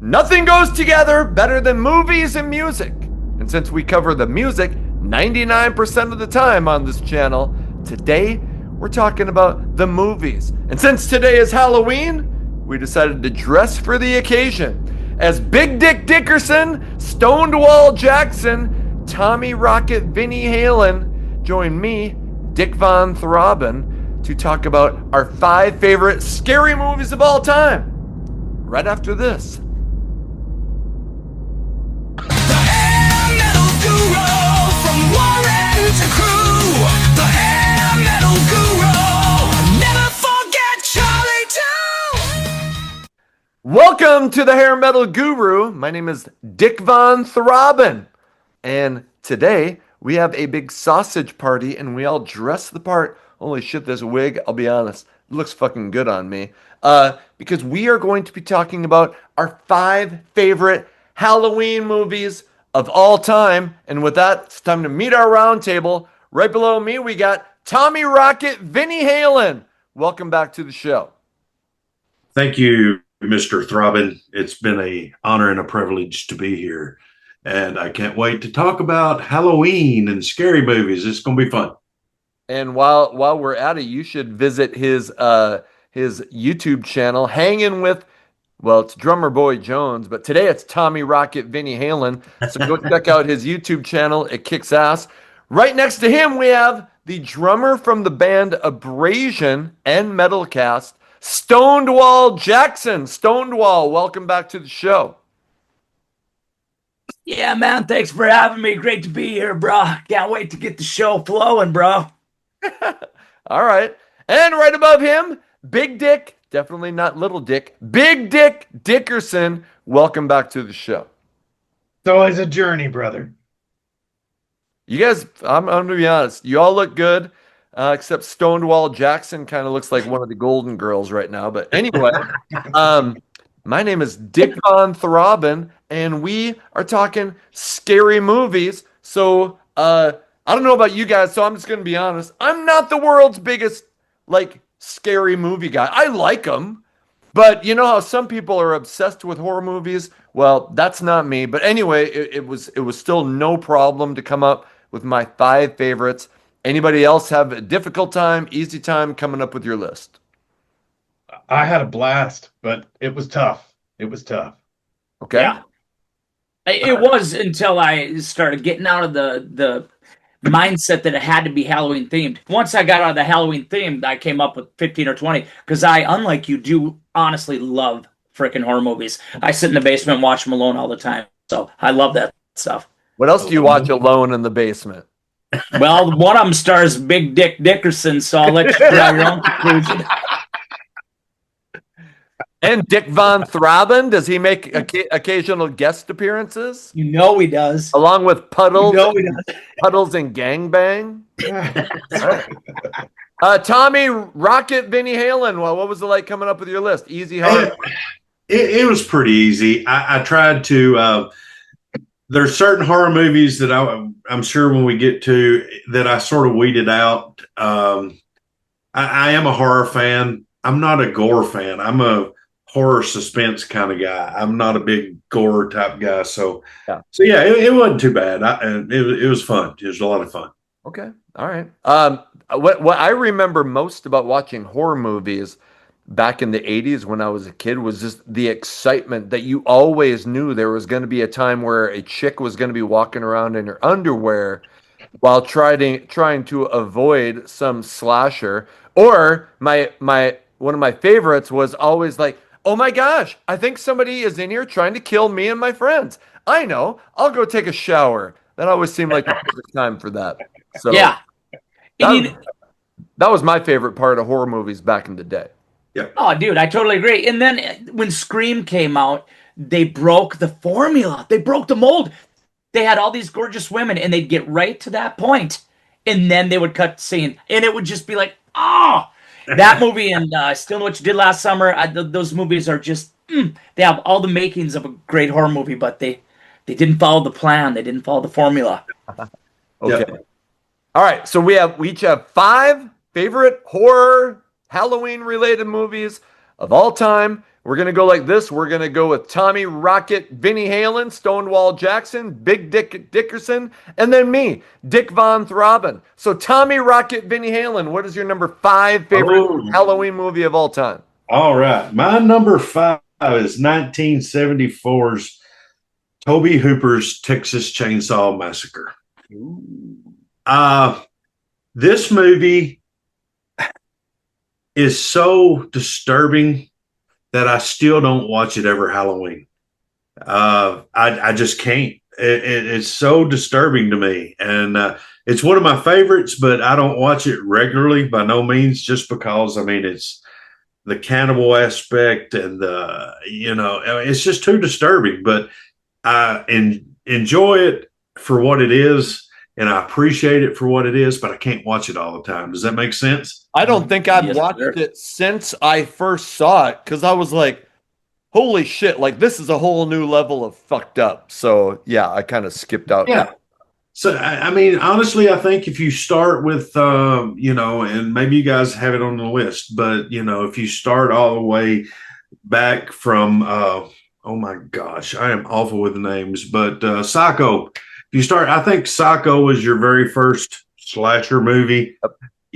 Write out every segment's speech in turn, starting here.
Nothing goes together better than movies and music. And since we cover the music 99% of the time on this channel, today we're talking about the movies. And since today is Halloween, we decided to dress for the occasion as Big Dick Dickerson, Stonewall Jackson, Tommy Rocket Vinnie Halen join me, Dick Von Throbbin, to talk about our 5 favorite scary movies of all time. Right after this. Welcome to the Hair Metal Guru. My name is Dick Von Throbbin, and today we have a big sausage party, and we all dress the part. Holy shit, this wig, I'll be honest, it looks fucking good on me. Because we are going to be talking about our 5 favorite Halloween movies of all time. And with that, it's time to meet our round table. Right below me, we got Tommy Rocket Vinnie Halen. Welcome back to the show. Thank you, Mr. Throbbin. It's been an honor and a privilege to be here. And I can't wait to talk about Halloween and scary movies. It's going to be fun. And while we're at it, you should visit his YouTube channel, Hanging with, well, it's Drummer Boy Jones, but today it's Tommy Rocket Vinnie Halen. So go check out his YouTube channel. It kicks ass. Right next to him, we have the drummer from the band Abrasion and Metalcast, Stonewall Jackson. Stonewall, welcome back to the show. Yeah, man, thanks for having me. Great to be here, bro. Can't wait to get the show flowing, bro. All right. And right above him, Big Dick, definitely not Little Dick, Big Dick Dickerson. Welcome back to the show. It's always a journey, brother. You guys, I'm going to be honest, you all look good, except Stonewall Jackson kind of looks like one of the Golden Girls right now. But anyway, my name is Dick Von Throbbin, and we are talking scary movies. So I don't know about you guys, so I'm just going to be honest. I'm not the world's biggest, scary movie guy. I like them, but you know how some people are obsessed with horror movies? Well, that's not me. But anyway, it was still no problem to come up with my 5 favorites. Anybody else have a difficult time, easy time coming up with your list? I had a blast, but it was tough. It was tough. Okay. Yeah. It was until I started getting out of the mindset that it had to be Halloween themed. Once I got out of the Halloween themed, I came up with 15 or 20 because I, unlike you, do honestly love freaking horror movies. I sit in the basement and watch them alone all the time. So I love that stuff. What else do you watch alone in the basement? Well, one of them stars Big Dick Dickerson, so I'll let you draw your own conclusion. And Dick Von Throbbin, does he make occasional guest appearances? You know he does. Along with Puddles, You know he does. Puddles and Gangbang? Tommy Rocket Vinnie Halen, well, what was it like coming up with your list? Easy, hard? It was pretty easy. I tried to, there's certain horror movies that I'm sure when we get to that I sort of weeded out. I am a horror fan. I'm not a gore fan. I'm a horror suspense kind of guy. I'm not a big gore type guy. So yeah, it wasn't too bad. It was fun. It was a lot of fun. Okay. All right. What I remember most about watching horror movies back in the 80s when I was a kid was just the excitement that you always knew there was going to be a time where a chick was going to be walking around in her underwear while trying to avoid some slasher. Or one of my favorites was always like, oh my gosh, I think somebody is in here trying to kill me and my friends. I know, I'll go take a shower. That always seemed like the perfect time for that. So yeah. That was my favorite part of horror movies back in the day. Yeah. Oh, dude, I totally agree. And then when Scream came out, they broke the formula. They broke the mold. They had all these gorgeous women, and they'd get right to that point, and then they would cut the scene, and it would just be like, oh, that movie and Still Know What You Did Last Summer. Those movies are just, they have all the makings of a great horror movie, but they didn't follow the plan. They didn't follow the formula. Okay. Yep. All right. So we each have 5 favorite horror Halloween related movies of all time. We're going to go like this. We're going to go with Tommy Rocket, Vinnie Halen, Stonewall Jackson, Big Dick Dickerson, and then me, Dick Von Throbbing. So Tommy Rocket, Vinnie Halen, what is your number 5 favorite Halloween movie of all time? All right. My number 5 is 1974's Tobe Hooper's Texas Chainsaw Massacre. This movie is so disturbing that I still don't watch it every Halloween. I just can't. It's so disturbing to me, and it's one of my favorites. But I don't watch it regularly by no means, just because it's the cannibal aspect, and it's just too disturbing. But I enjoy it for what it is, and I appreciate it for what it is. But I can't watch it all the time. Does that make sense? I don't think I've watched it since I first saw it, because I was like, holy shit, like this is a whole new level of fucked up. So yeah, I kind of skipped out. Yeah. So, honestly, I think if you start with, and maybe you guys have it on the list, but, if you start all the way back from, oh my gosh, I am awful with the names, but Psycho. If you start, I think Psycho was your very first slasher movie.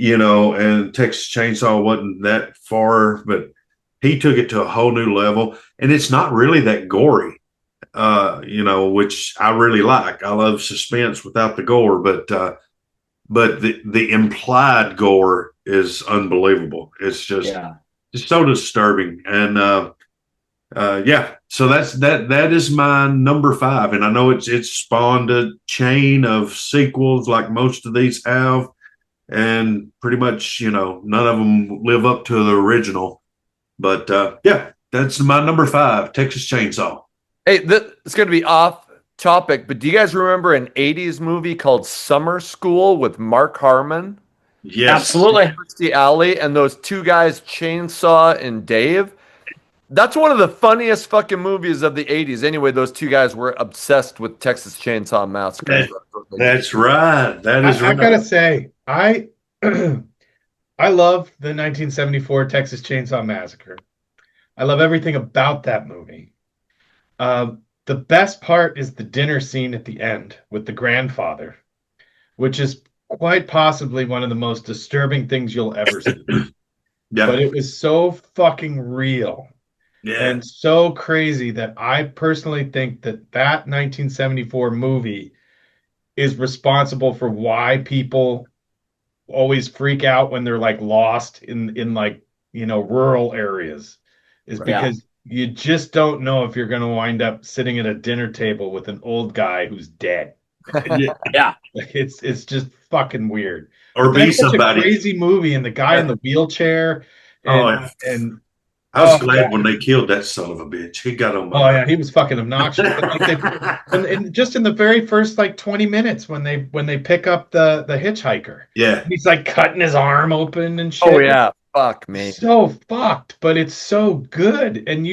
And Texas Chainsaw wasn't that far, but he took it to a whole new level. And it's not really that gory, which I really like. I love suspense without the gore, but the implied gore is unbelievable. It's just so disturbing. And so that is my number 5. And I know it's spawned a chain of sequels like most of these have. And pretty much, none of them live up to the original. But that's my number 5, Texas Chainsaw. Hey, it's going to be off topic, but do you guys remember an 80s movie called Summer School with Mark Harmon? Yes. Absolutely. Kirstie Alley and those two guys, Chainsaw and Dave. That's one of the funniest fucking movies of the 80s. Anyway, those two guys were obsessed with Texas Chainsaw Massacre. That's right. That is right. I gotta say, I love the 1974 Texas Chainsaw Massacre. I love everything about that movie. The best part is the dinner scene at the end with the grandfather, which is quite possibly one of the most disturbing things you'll ever see. Yeah. But it was so fucking real. Yeah. And so crazy that I personally think that 1974 movie is responsible for why people always freak out when they're like lost in like, rural areas, is because you just don't know if you're going to wind up sitting at a dinner table with an old guy who's dead. Yeah. Like it's just fucking weird. Or be somebody. A crazy movie, and the guy in the wheelchair. And I was glad when they killed that son of a bitch. He got on my. Oh yeah, he was fucking obnoxious. and just in the very first 20 minutes when they pick up the hitchhiker, he's like cutting his arm open and shit. Oh yeah, fuck me. So fucked, but it's so good. And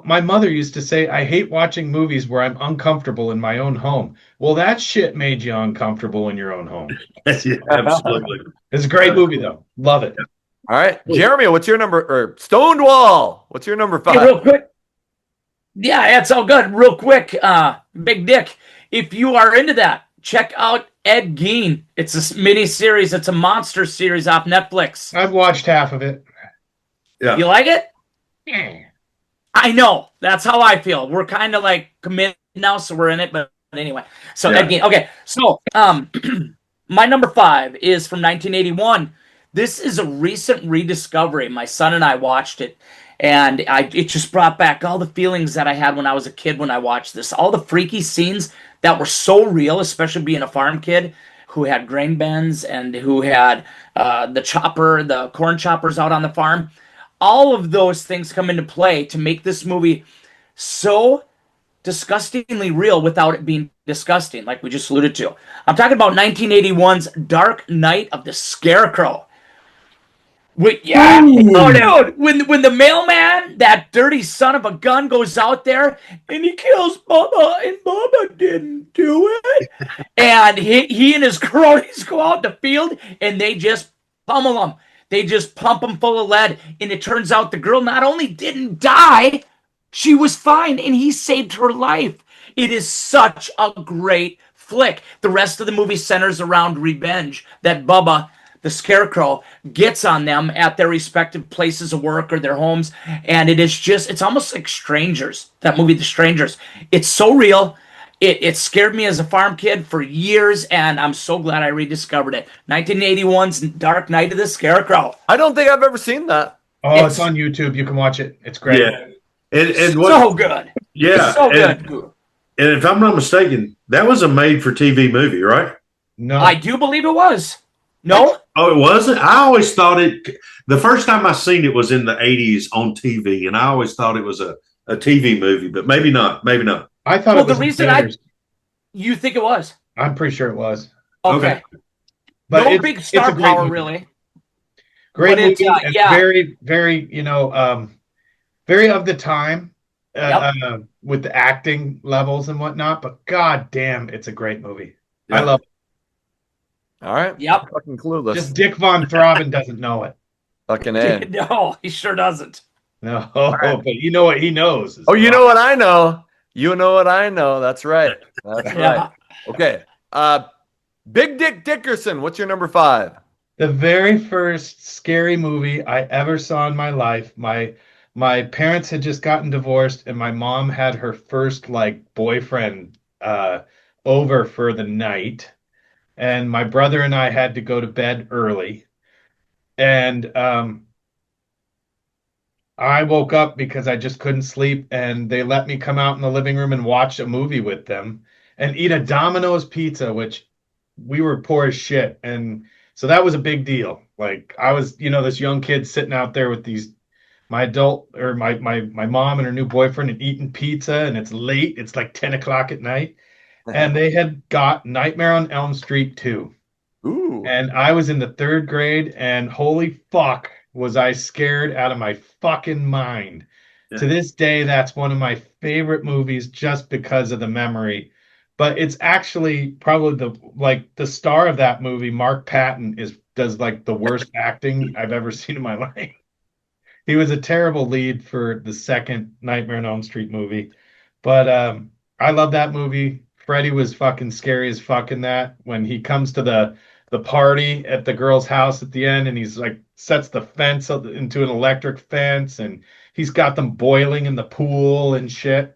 my mother used to say, I hate watching movies where I'm uncomfortable in my own home. Well, that shit made you uncomfortable in your own home. Yeah, absolutely. It's a great movie though. Love it. All right, Jeremy, what's your number? Or Stonewall, what's your number 5? Hey, real quick. Yeah, it's all good. Real quick, Big Dick, if you are into that, check out Ed Gein. It's a mini series. It's a monster series off Netflix. I've watched half of it. Yeah. You like it? Yeah. I know. That's how I feel. We're kind of like committed now, so we're in it. But anyway, so Ed Gein. Okay, so my number 5 is from 1981. This is a recent rediscovery. My son and I watched it, and it just brought back all the feelings that I had when I was a kid when I watched this. All the freaky scenes that were so real, especially being a farm kid who had grain bins and who had the corn choppers out on the farm. All of those things come into play to make this movie so disgustingly real without it being disgusting, like we just alluded to. I'm talking about 1981's Dark Night of the Scarecrow. Oh, dude, when the mailman, that dirty son of a gun, goes out there and he kills Bubba, and Bubba didn't do it, and he and his cronies go out in the field and they just pummel him. They just pump him full of lead, and it turns out the girl not only didn't die, she was fine, and he saved her life. It is such a great flick. The rest of the movie centers around revenge that Bubba, the Scarecrow, gets on them at their respective places of work or their homes. And it's almost like Strangers, that movie, The Strangers. It's so real. It scared me as a farm kid for years, and I'm so glad I rediscovered it. 1981's Dark Knight of the Scarecrow. I don't think I've ever seen that. Oh, it's on YouTube. You can watch it. It's great. Yeah. And what, So good. yeah. So and, good. and if I'm not mistaken, that was a made for TV movie, right? No, I do believe it was. No? Oh, it wasn't? I always thought the first time I seen it was in the 80s on TV, and I always thought it was a TV movie, but maybe not. Maybe not. I thought Well, it was the in reason theaters. You think it was? I'm pretty sure it was. Okay. But No it's- big it's star a great power, movie. really. Great But movie. it's, and yeah. very, very, very of the time with the acting levels and whatnot. But god damn, it's a great movie. Yeah. I love it. All right. Yep. Fucking clueless. Just Dick Von Throbbing doesn't know it. Fucking A. No, he sure doesn't. No, but you know what he knows. is Oh, you rock. know what I know? You know what I know. That's right. That's right. Yeah. Okay. Big Dick Dickerson, what's your number 5? The very first scary movie I ever saw in my life. My parents had just gotten divorced, and my mom had her first like boyfriend over for the night, and my brother and I had to go to bed early, and I woke up because I just couldn't sleep, and they let me come out in the living room and watch a movie with them and eat a Domino's pizza, which we were poor as shit. And so that was a big deal. Like I was, this young kid sitting out there with my mom and her new boyfriend and eating pizza, and it's late. It's like 10 o'clock at night. And they had got Nightmare on Elm Street 2. Ooh. And I was in the 3rd grade, and holy fuck, was I scared out of my fucking mind. Yeah. To this day, that's one of my favorite movies just because of the memory. But it's actually probably the star of that movie, Mark Patton, does like the worst acting I've ever seen in my life. He was a terrible lead for the second Nightmare on Elm Street movie. But I love that movie. Freddy was fucking scary as fuck in that. When he comes to the party at the girl's house at the end, and he's like sets the fence into an electric fence, and he's got them boiling in the pool and shit.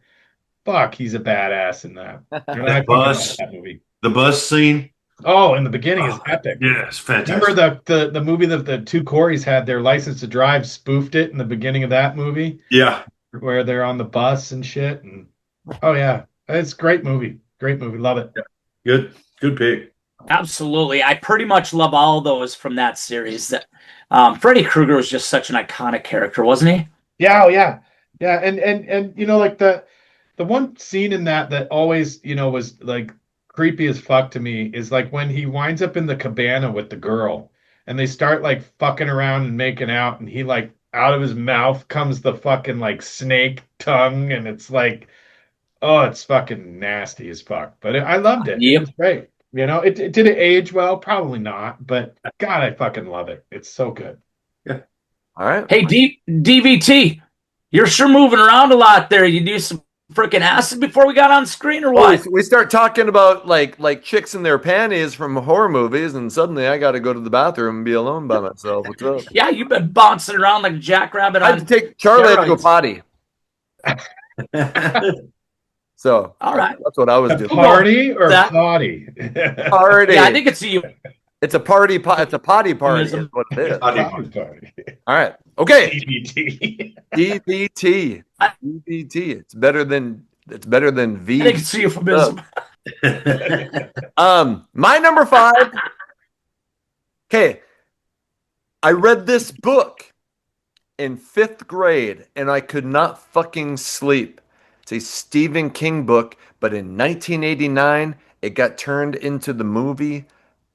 Fuck, he's a badass in that. And I fucking love that movie. The bus scene. Oh, in the beginning is epic. Yeah, it's fantastic. Remember the movie that the two Coreys had, their License to Drive spoofed it in the beginning of that movie, Yeah. where they're on the bus and shit. And oh yeah, it's a great movie. Great movie. Love it. Good pick. Absolutely. I pretty much love all those from that series. That Freddy Krueger was just such an iconic character, wasn't he? Yeah, oh yeah. Yeah, and like the one scene in that always, was like creepy as fuck to me is like when he winds up in the cabana with the girl and they start like fucking around and making out, and he like out of his mouth comes the fucking like snake tongue, and it's like, oh, it's fucking nasty as fuck. But I loved it. Yep. It was great. Did it age well? Probably not, but God, I fucking love it. It's so good. All right. Hey, DVT, you're sure moving around a lot there. You do some freaking acid before we got on screen or what? We start talking about like chicks in their panties from horror movies, and suddenly I got to go to the bathroom and be alone by myself. What's up? Yeah, you've been bouncing around like a jackrabbit I had to take Charlie had to go steroids. potty. So All right. that's what I was A doing. party or That- potty? Party. Yeah, I think it's you. It's a party. It's a potty party. It is. Is what it is. Potty. All right. Okay. DVT. DBT. DBT. It's better than V. I think it's a euphemism. My number 5. Okay. I read this book in 5th grade and I could not fucking sleep. It's a Stephen King book, but in 1989 it got turned into the movie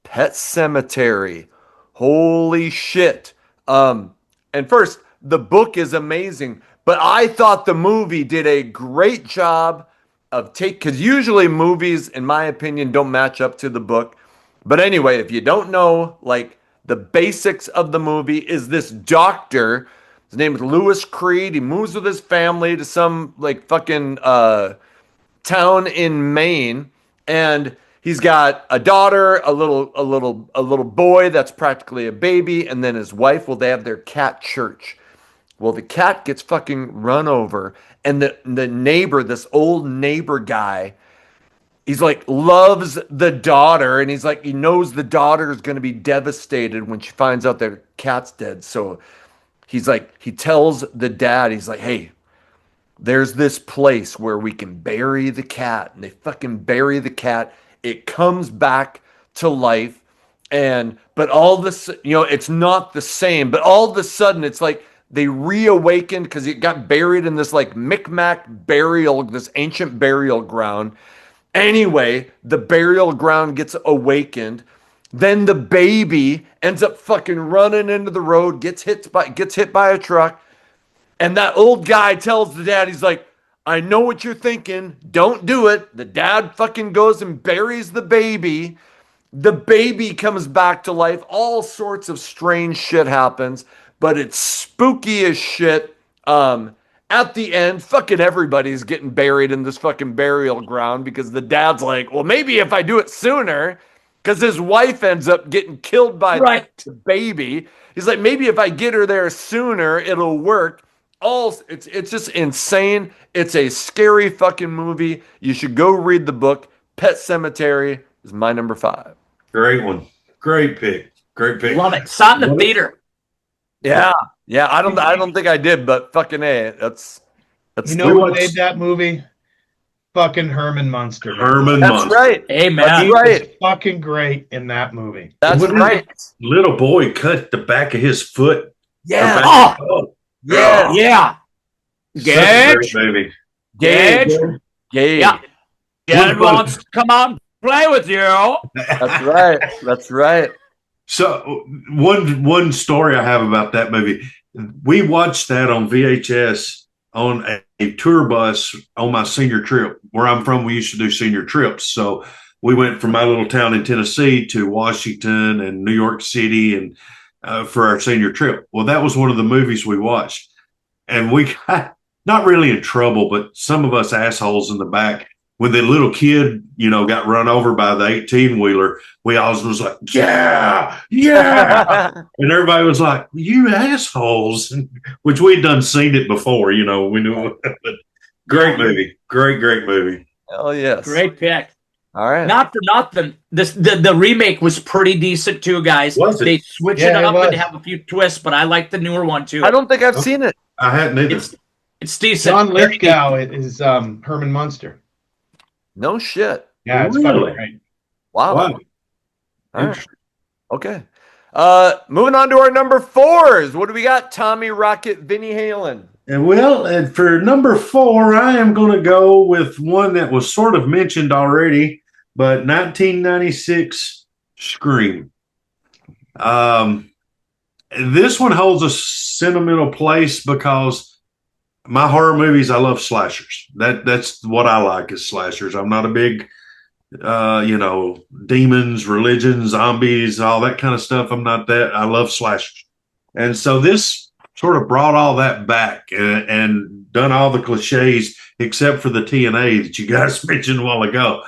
Pet Sematary. Holy shit. And first, the book is amazing, but I thought the movie did a great job of because usually movies, in my opinion, don't match up to the book. But anyway, if you don't know, like The basics of the movie is this doctor. His name is Lewis Creed. He moves with his family to some like fucking town in Maine, and he's got a daughter, a little boy that's practically a baby, and then his wife. Well, they have their cat church. Well, the cat gets fucking run over, and the neighbor, this old neighbor guy, he's like loves the daughter, and he's like he knows the daughter is going to be devastated when she finds out their cat's dead. So he's like he tells the dad, he's like, hey, there's this place where we can bury the cat, and they fucking bury the cat. It comes back to life, and but all this, it's not the same. But all of a sudden, it's like they reawakened because it got buried in this like Micmac burial, this ancient burial ground. Anyway, the burial ground gets awakened. Then the baby ends up fucking running into the road, gets hit by a truck. And that old guy tells the dad, he's like, I know what you're thinking. Don't do it. The dad fucking goes and buries the baby. The baby comes back to life. All sorts of strange shit happens, but it's spooky as shit. At the end, fucking everybody's getting buried in this fucking burial ground because the dad's like, well, maybe if I do it sooner, because his wife ends up getting killed by the baby. He's like, maybe if I get her there sooner, it'll work. It's just insane. It's a scary fucking movie. You should go read the book. Pet Cemetery is my number 5. Great one. Great pick. Great pick. Love it. Saw it in the theater. Yeah. I don't think I did, but fucking A. That's You know who made that movie? Fucking Herman Munster. That's right. Hey, man. That's He right. was fucking great in that movie. That's right. Little boy cut the back of his foot. Yeah. Oh, Yeah. Yeah. such a great movie. Gage. Yeah. Dad wants to come out and play with you. That's right. That's right. So one story I have about that movie, we watched that on VHS on a tour bus on my senior trip. Where I'm from, we used to do senior trips. So we went from my little town in Tennessee to Washington and New York City and for our senior trip. Well, that was one of the movies we watched. And we got not really in trouble, but some of us assholes in the back, when the little kid, got run over by the 18-wheeler, we always was like, yeah. And everybody was like, you assholes, which we'd done seen it before, we knew. But great movie. Great movie. Hell yes. Great pick. All right. Not for nothing. The remake was pretty decent too, guys. Was it? They switch it up and have a few twists, but I like the newer one too. I don't think I've seen it. I hadn't either. It's decent. John Lithgow is Herman Munster. No shit. Yeah, it's Really? fucking great. Wow. Wow. All right. Okay. Moving on to our number 4s. What do we got? Tommy Rocket, Vinnie Halen. And for number 4, I am going to go with one that was sort of mentioned already, but 1996 Scream. This one holds a sentimental place because my horror movies, I love slashers. That's what I like is slashers. I'm not a big, demons, religion, zombies, all that kind of stuff. I'm not that. I love slashers. And so this sort of brought all that back and done all the cliches except for the TNA that you guys mentioned a while ago.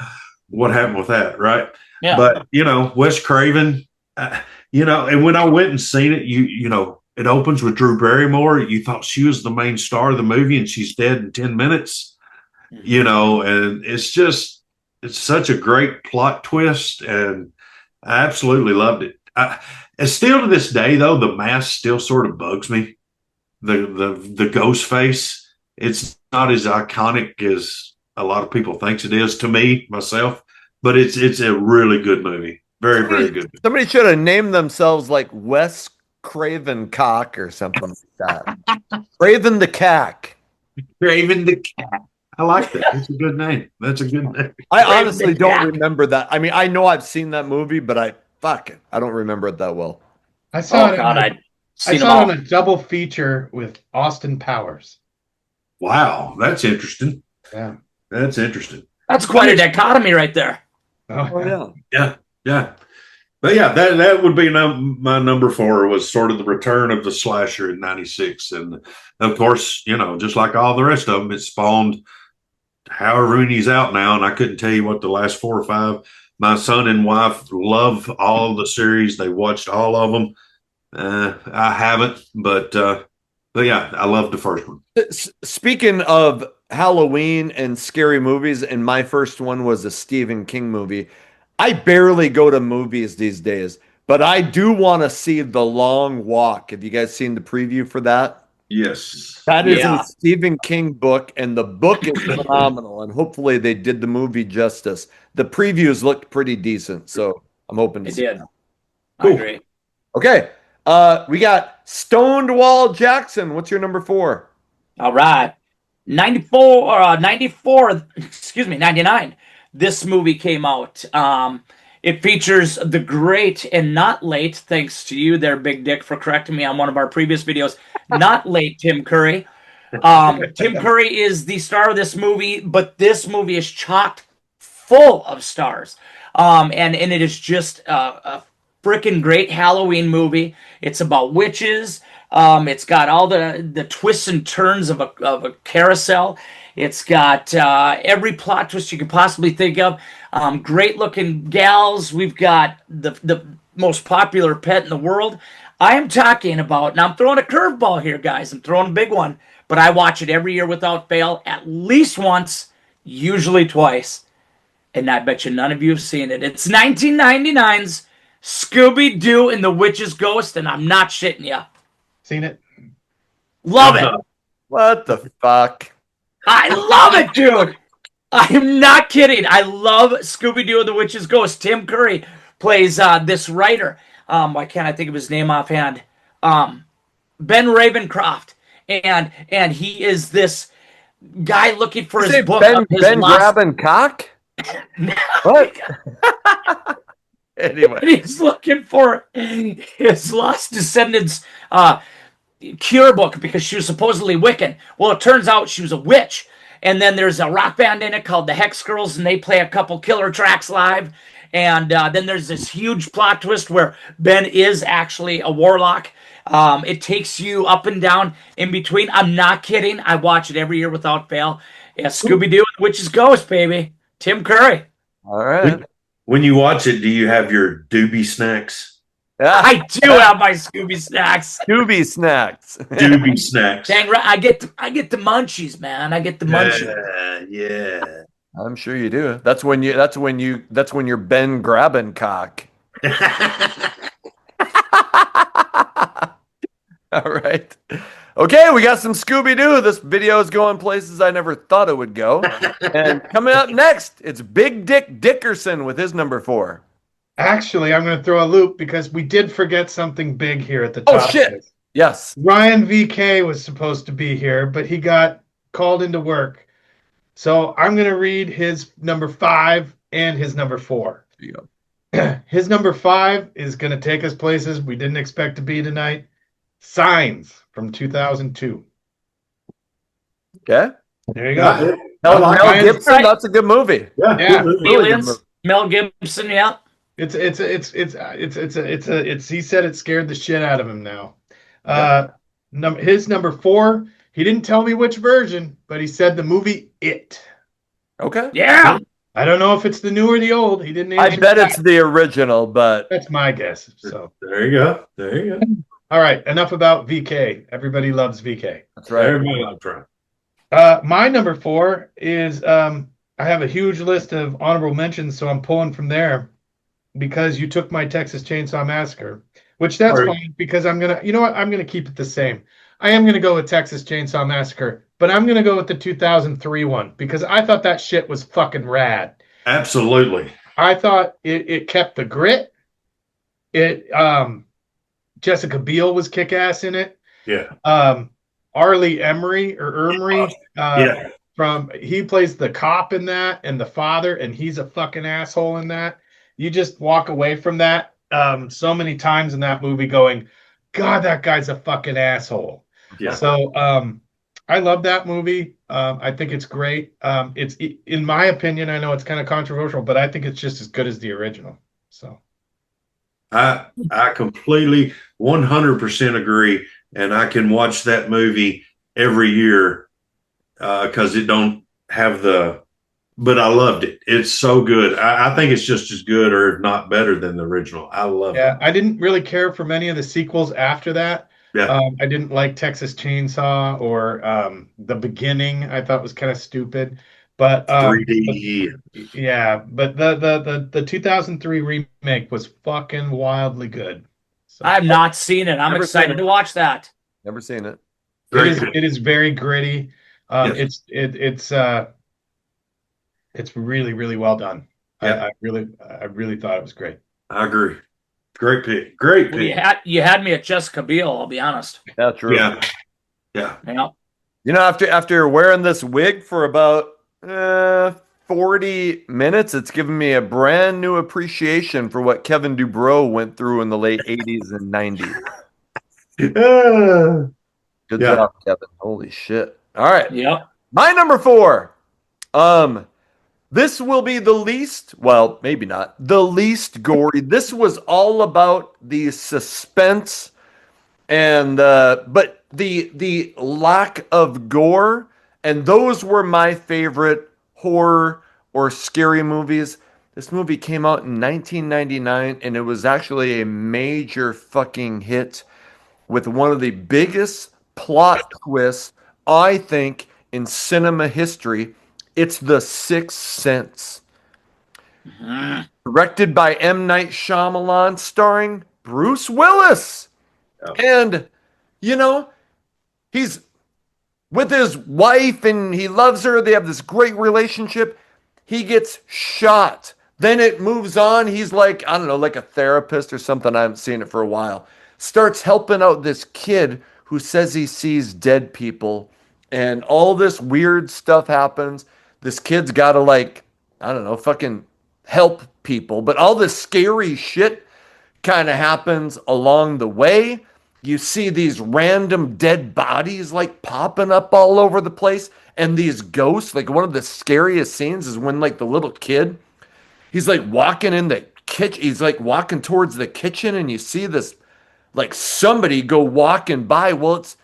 What happened with that, right? Yeah. But, Wes Craven, and when I went and seen it, it opens with Drew Barrymore. You thought she was the main star of the movie and she's dead in 10 minutes, and it's such a great plot twist. And I absolutely loved it. And still to this day, though, the mask still sort of bugs me. The ghost face, it's not as iconic as a lot of people thinks it is to me, myself, but it's a really good movie. Very, very good. Somebody should have named themselves like Wes Craven Cock or something like that. Craven the Cack. Craven the Cat. I like that. That's a good name. I honestly don't remember that. I mean, I know I've seen that movie, but I don't remember it that well. I saw it. I I saw it on a double feature with Austin Powers. Wow, that's interesting. Yeah. That's interesting. That's quite a dichotomy right there. Oh, yeah. Yeah. But yeah, that would be my number four was sort of the return of the slasher in '96, and of course, just like all the rest of them, it spawned however many he's out now, and I couldn't tell you what the last 4 or 5. My son and wife love all of the series; they watched all of them. I haven't, but yeah, I love the first one. Speaking of Halloween and scary movies, and my first one was a Stephen King movie. I barely go to movies these days, but I do want to see The Long Walk. Have you guys seen the preview for that? Yes. That is a Yeah, Stephen King book, and the book is phenomenal. And hopefully, they did the movie justice. The previews looked pretty decent, so I'm hoping to it see. did. I Cool. agree. Okay, we got Stonewall Jackson. What's your number 4? All right. 94, 94, excuse me, 99. This movie came out. It features the great and not late, thanks to you there, Big Dick, for correcting me on one of our previous videos, not late Tim Curry. Tim Curry is the star of this movie, but this movie is chocked full of stars. And it is just a freaking great Halloween movie. It's about witches. It's got all the twists and turns of a carousel. It's got every plot twist you could possibly think of. Great looking gals. We've got the most popular pet in the world. I am talking about, now I'm throwing a curveball here, guys. I'm throwing a big one, but I watch it every year without fail, at least once, usually twice. And I bet you none of you have seen it. It's 1999's Scooby-Doo and the Witch's Ghost, and I'm not shitting you. Seen it? Love it. What the fuck? I love it, dude. I'm not kidding. I love Scooby-Doo and the Witch's Ghost. Tim Curry plays this writer. Why can't I think of his name offhand? Ben Ravencroft. And he is this guy looking for his book. Ben grabbing cock? What? Anyway, He's looking for his lost descendants cure book because she was supposedly Wiccan. Well, it turns out she was a witch. And then there's a rock band in it called the Hex Girls, and they play a couple killer tracks live. And then there's this huge plot twist where Ben is actually a warlock. It takes you up and down in between. I'm not kidding. I watch it every year without fail. Yeah, Scooby-Doo and the Witch's Ghost, baby. Tim Curry. all right. When you watch it, do you have your doobie snacks? I do have my Scooby snacks. Scooby snacks. Doobie snacks. Dang right, I get the munchies, man. I get the munchies. Yeah. I'm sure you do. That's when you're Ben grabbing cock. All right. Okay, we got some Scooby-Doo. This video is going places I never thought it would go. And coming up next, it's Big Dick Dickerson with his number 4. Actually, I'm going to throw a loop because we did forget something big here at the top. Oh, shit. Yes. Ryan VK was supposed to be here, but he got called into work. So I'm going to read his number 5 and his number 4. There you go. His number 5 is going to take us places we didn't expect to be tonight. Signs from 2002. Okay. There you go. Mel Gibson, that's a good movie. Yeah. Good movie. Really good Aliens, movie. Mel Gibson, yeah. It's he said it scared the shit out of him now. His number 4, he didn't tell me which version, but he said the movie It. Okay. Yeah. I don't know if it's the new or the old. He didn't I answer bet that. it's the original, but That's my guess. So There you go. There you go. all right, enough about VK. Everybody loves VK. that's right. Everybody loves Ryan. My number 4 is I have a huge list of honorable mentions, so I'm pulling from there because you took my Texas Chainsaw Massacre, which that's Sorry. fine because I'm gonna keep it the same. I am gonna go with Texas Chainsaw Massacre, but I'm gonna go with the 2003 one because I thought that shit was fucking rad. Absolutely. I thought it kept the grit. It Jessica Biel was kick ass in it. Yeah. Arlie Emery, Yeah. he plays the cop in that and the father, and he's a fucking asshole in that. You just walk away from that so many times in that movie going, God, that guy's a fucking asshole. Yeah. So I love that movie. I think it's great. It's in my opinion, I know it's kind of controversial, but I think it's just as good as the original. So I completely 100% agree, and I can watch that movie every year because it don't have the. But I loved it. It's so good. I think it's just as good, or if not better, than the original. I love it. Yeah, I didn't really care for many of the sequels after that. Yeah, I didn't like Texas Chainsaw or The Beginning. I thought was kind of stupid. But 3D. yeah, but the 2003 remake was fucking wildly good. So I've not seen it. I'm Never seen excited it. to watch that. Never seen it. Great. it is very gritty. Yes. It's really really well done. Yeah, I really thought it was great. I agree. Great pick. Great Well, pick. you had me at Jessica Biel. I'll be honest. Yeah, true. Yeah, yeah. Yeah. You know, after wearing this wig for about 40 minutes, it's given me a brand new appreciation for what Kevin Dubrow went through in the late 80s and 90s. Good Yeah. job, Kevin. Holy shit. All right. Yep. My number 4. This will be the least, well, maybe not, the least gory. This was all about the suspense and but the lack of gore, and those were my favorite horror or scary movies. This movie came out in 1999 and it was actually a major fucking hit with one of the biggest plot twists I think in cinema history. It's The Sixth Sense. Directed by M. Night Shyamalan, starring Bruce Willis. And, you know, he's with his wife and he loves her. They have this great relationship. He gets shot. Then it moves on. He's like, I don't know, like a therapist or something. I haven't seen it for a while. Starts helping out this kid who says he sees dead people. And all this weird stuff happens. This kid's got to, like, I don't know, fucking help people. But all this scary shit kind of happens along the way. You see these random dead bodies like popping up all over the place, and these ghosts. Like, one of the scariest scenes is when, like, the little kid, he's like walking in the kitchen, he's like walking towards the kitchen, and you see this, like, somebody go walking by. Well, it's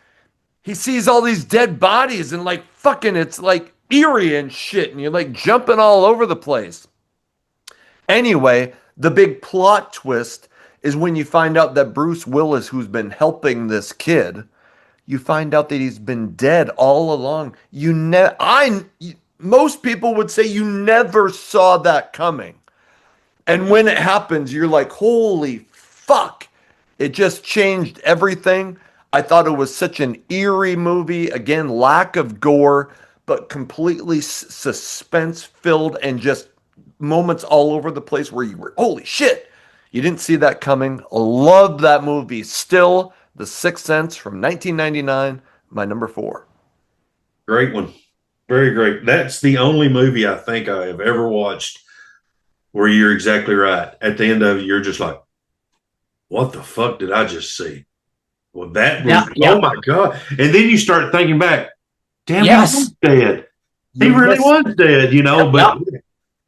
he sees all these dead bodies, and like fucking it's like eerie and shit, and you're like jumping all over the place. Anyway, the big plot twist is when you find out that Bruce Willis, who's been helping this kid, you find out that he's been dead all along. Most people would say you never saw that coming. And when it happens, you're like, holy fuck. It just changed everything. I thought it was such an eerie movie. Again, lack of gore, but completely suspense filled and just moments all over the place where you were, holy shit, you didn't see that coming. Love that movie. Still, The Sixth Sense from 1999, my number 4. Great one. Very great. That's the only movie I think I have ever watched where you're exactly right. At the end of it, you're just like, what the fuck did I just see? Well, that was, oh my God. And then you start thinking back, damn, he was dead. He really was dead, you know, but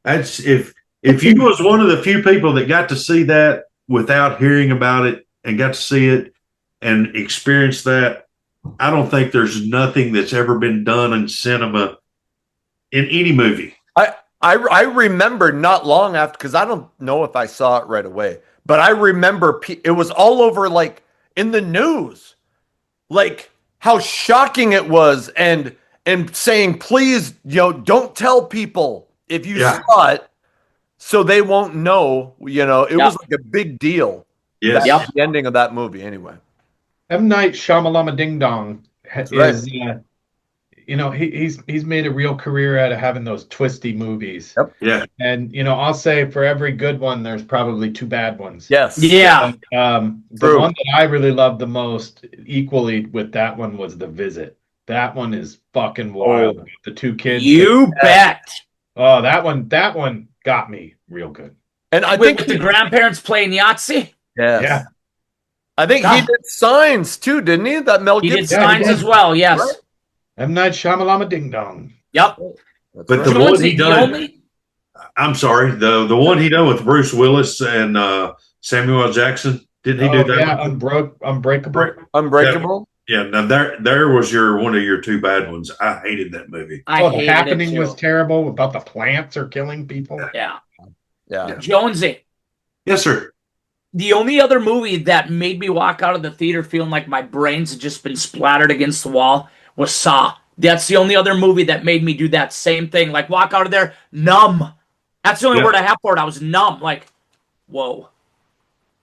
that's if you was one of the few people that got to see that without hearing about it and got to see it and experience that, I don't think there's nothing that's ever been done in cinema in any movie. I remember not long after, because I don't know if I saw it right away, but I remember it was all over, like in the news, like how shocking it was, and saying, please, don't tell people if you saw it, so they won't know. It was like a big deal. Yes. That's the ending of that movie, anyway. M. Night Shyamalan Ding Dong is, right. He's made a real career out of having those twisty movies. Yep. Yeah. And I'll say for every good one, there's probably 2 bad ones. Yes. Yeah. The one that I really loved the most, equally with that one, was The Visit. That one is fucking wild. The 2 kids. You bet. Oh, that one got me real good. And I think think the grandparents playing Yahtzee. Yes. Yeah. I think he did Signs too, didn't he? That Mel Gibson. He did Signs as well. Yes. Right. M. Night Shyamalan Ding Dong. Yep. But right. the one he done, I'm sorry, the one he done with Bruce Willis and Samuel L. Jackson. Didn't he Oh do that yeah, one? Unbreakable. Unbreakable. Yeah, now there was one of your two bad ones. I hated that movie. I Oh, The hated it Happening too. was terrible about the plants are killing people. Yeah. Yeah. Jonesy. Yes, sir. The only other movie that made me walk out of the theater feeling like my brains had just been splattered against the wall was Saw. That's the only other movie that made me do that same thing. Like, walk out of there numb. That's the only Yep. word I have for it. I was numb. Like, whoa.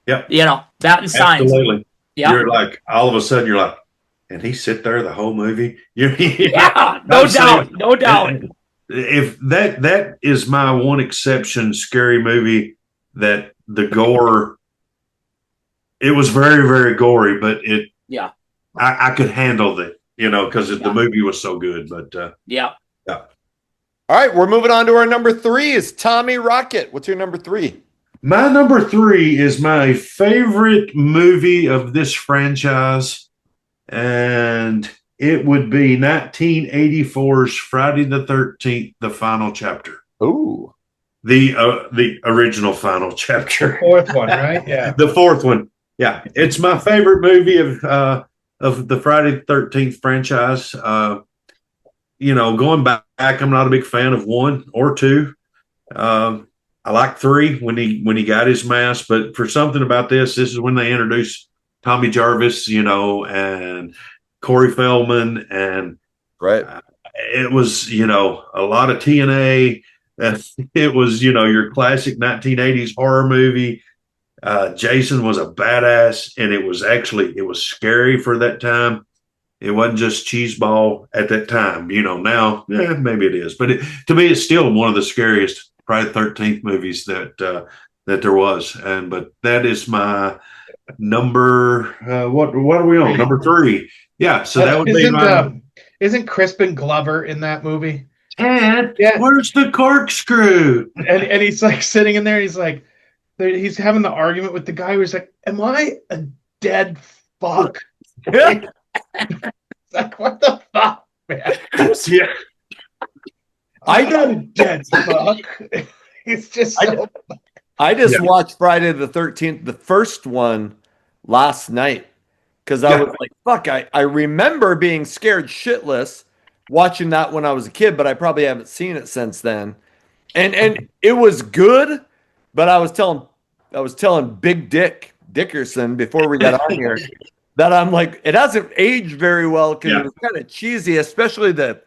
Yep. You know, that and Signs. Absolutely. Yeah. You're like, all of a sudden, you're like, and he sit there the whole movie. Yeah, no doubt. No doubt. If that is my one exception, scary movie that the gore, it was very, very gory, but Yeah. I could handle it, because the movie was so good. But Yeah. All right, we're moving on to our number 3 is Tommy Rocket. What's your number 3? my number 3 is my favorite movie of this franchise, and it would be 1984's Friday the 13th, the final chapter. Ooh. The original final chapter. Fourth one, right? Yeah. The fourth one. Yeah. It's my favorite movie of the Friday the 13th franchise. Going back, I'm not a big fan of 1 or 2. I like 3 when he got his mask, but for something about this is when they introduced Tommy Jarvis, and Corey Feldman, and Right. it was, a lot of TNA. It was, your classic 1980s horror movie. Jason was a badass, and it was scary for that time. It wasn't just cheeseball at that time. Now, maybe it is, but to me, it's still one of the scariest Friday the 13th movies that there was. But that is my number. What are we on? Number 3. Yeah, so that would be my. Isn't Crispin Glover in that movie? Ted, Yeah. where's the corkscrew? And he's like sitting in there. He's like, he's having the argument with the guy who's like, "Am I a dead fuck?" Yeah. It's like, what the fuck, man? Yeah. I'm not a dead fuck. It's just so. I just watched Friday the 13th, the first one, last night. Because I was like, fuck, I remember being scared shitless watching that when I was a kid, but I probably haven't seen it since then. And it was good, but I was telling Big Dick Dickerson before we got on here that I'm like, it hasn't aged very well because it was kind of cheesy, especially the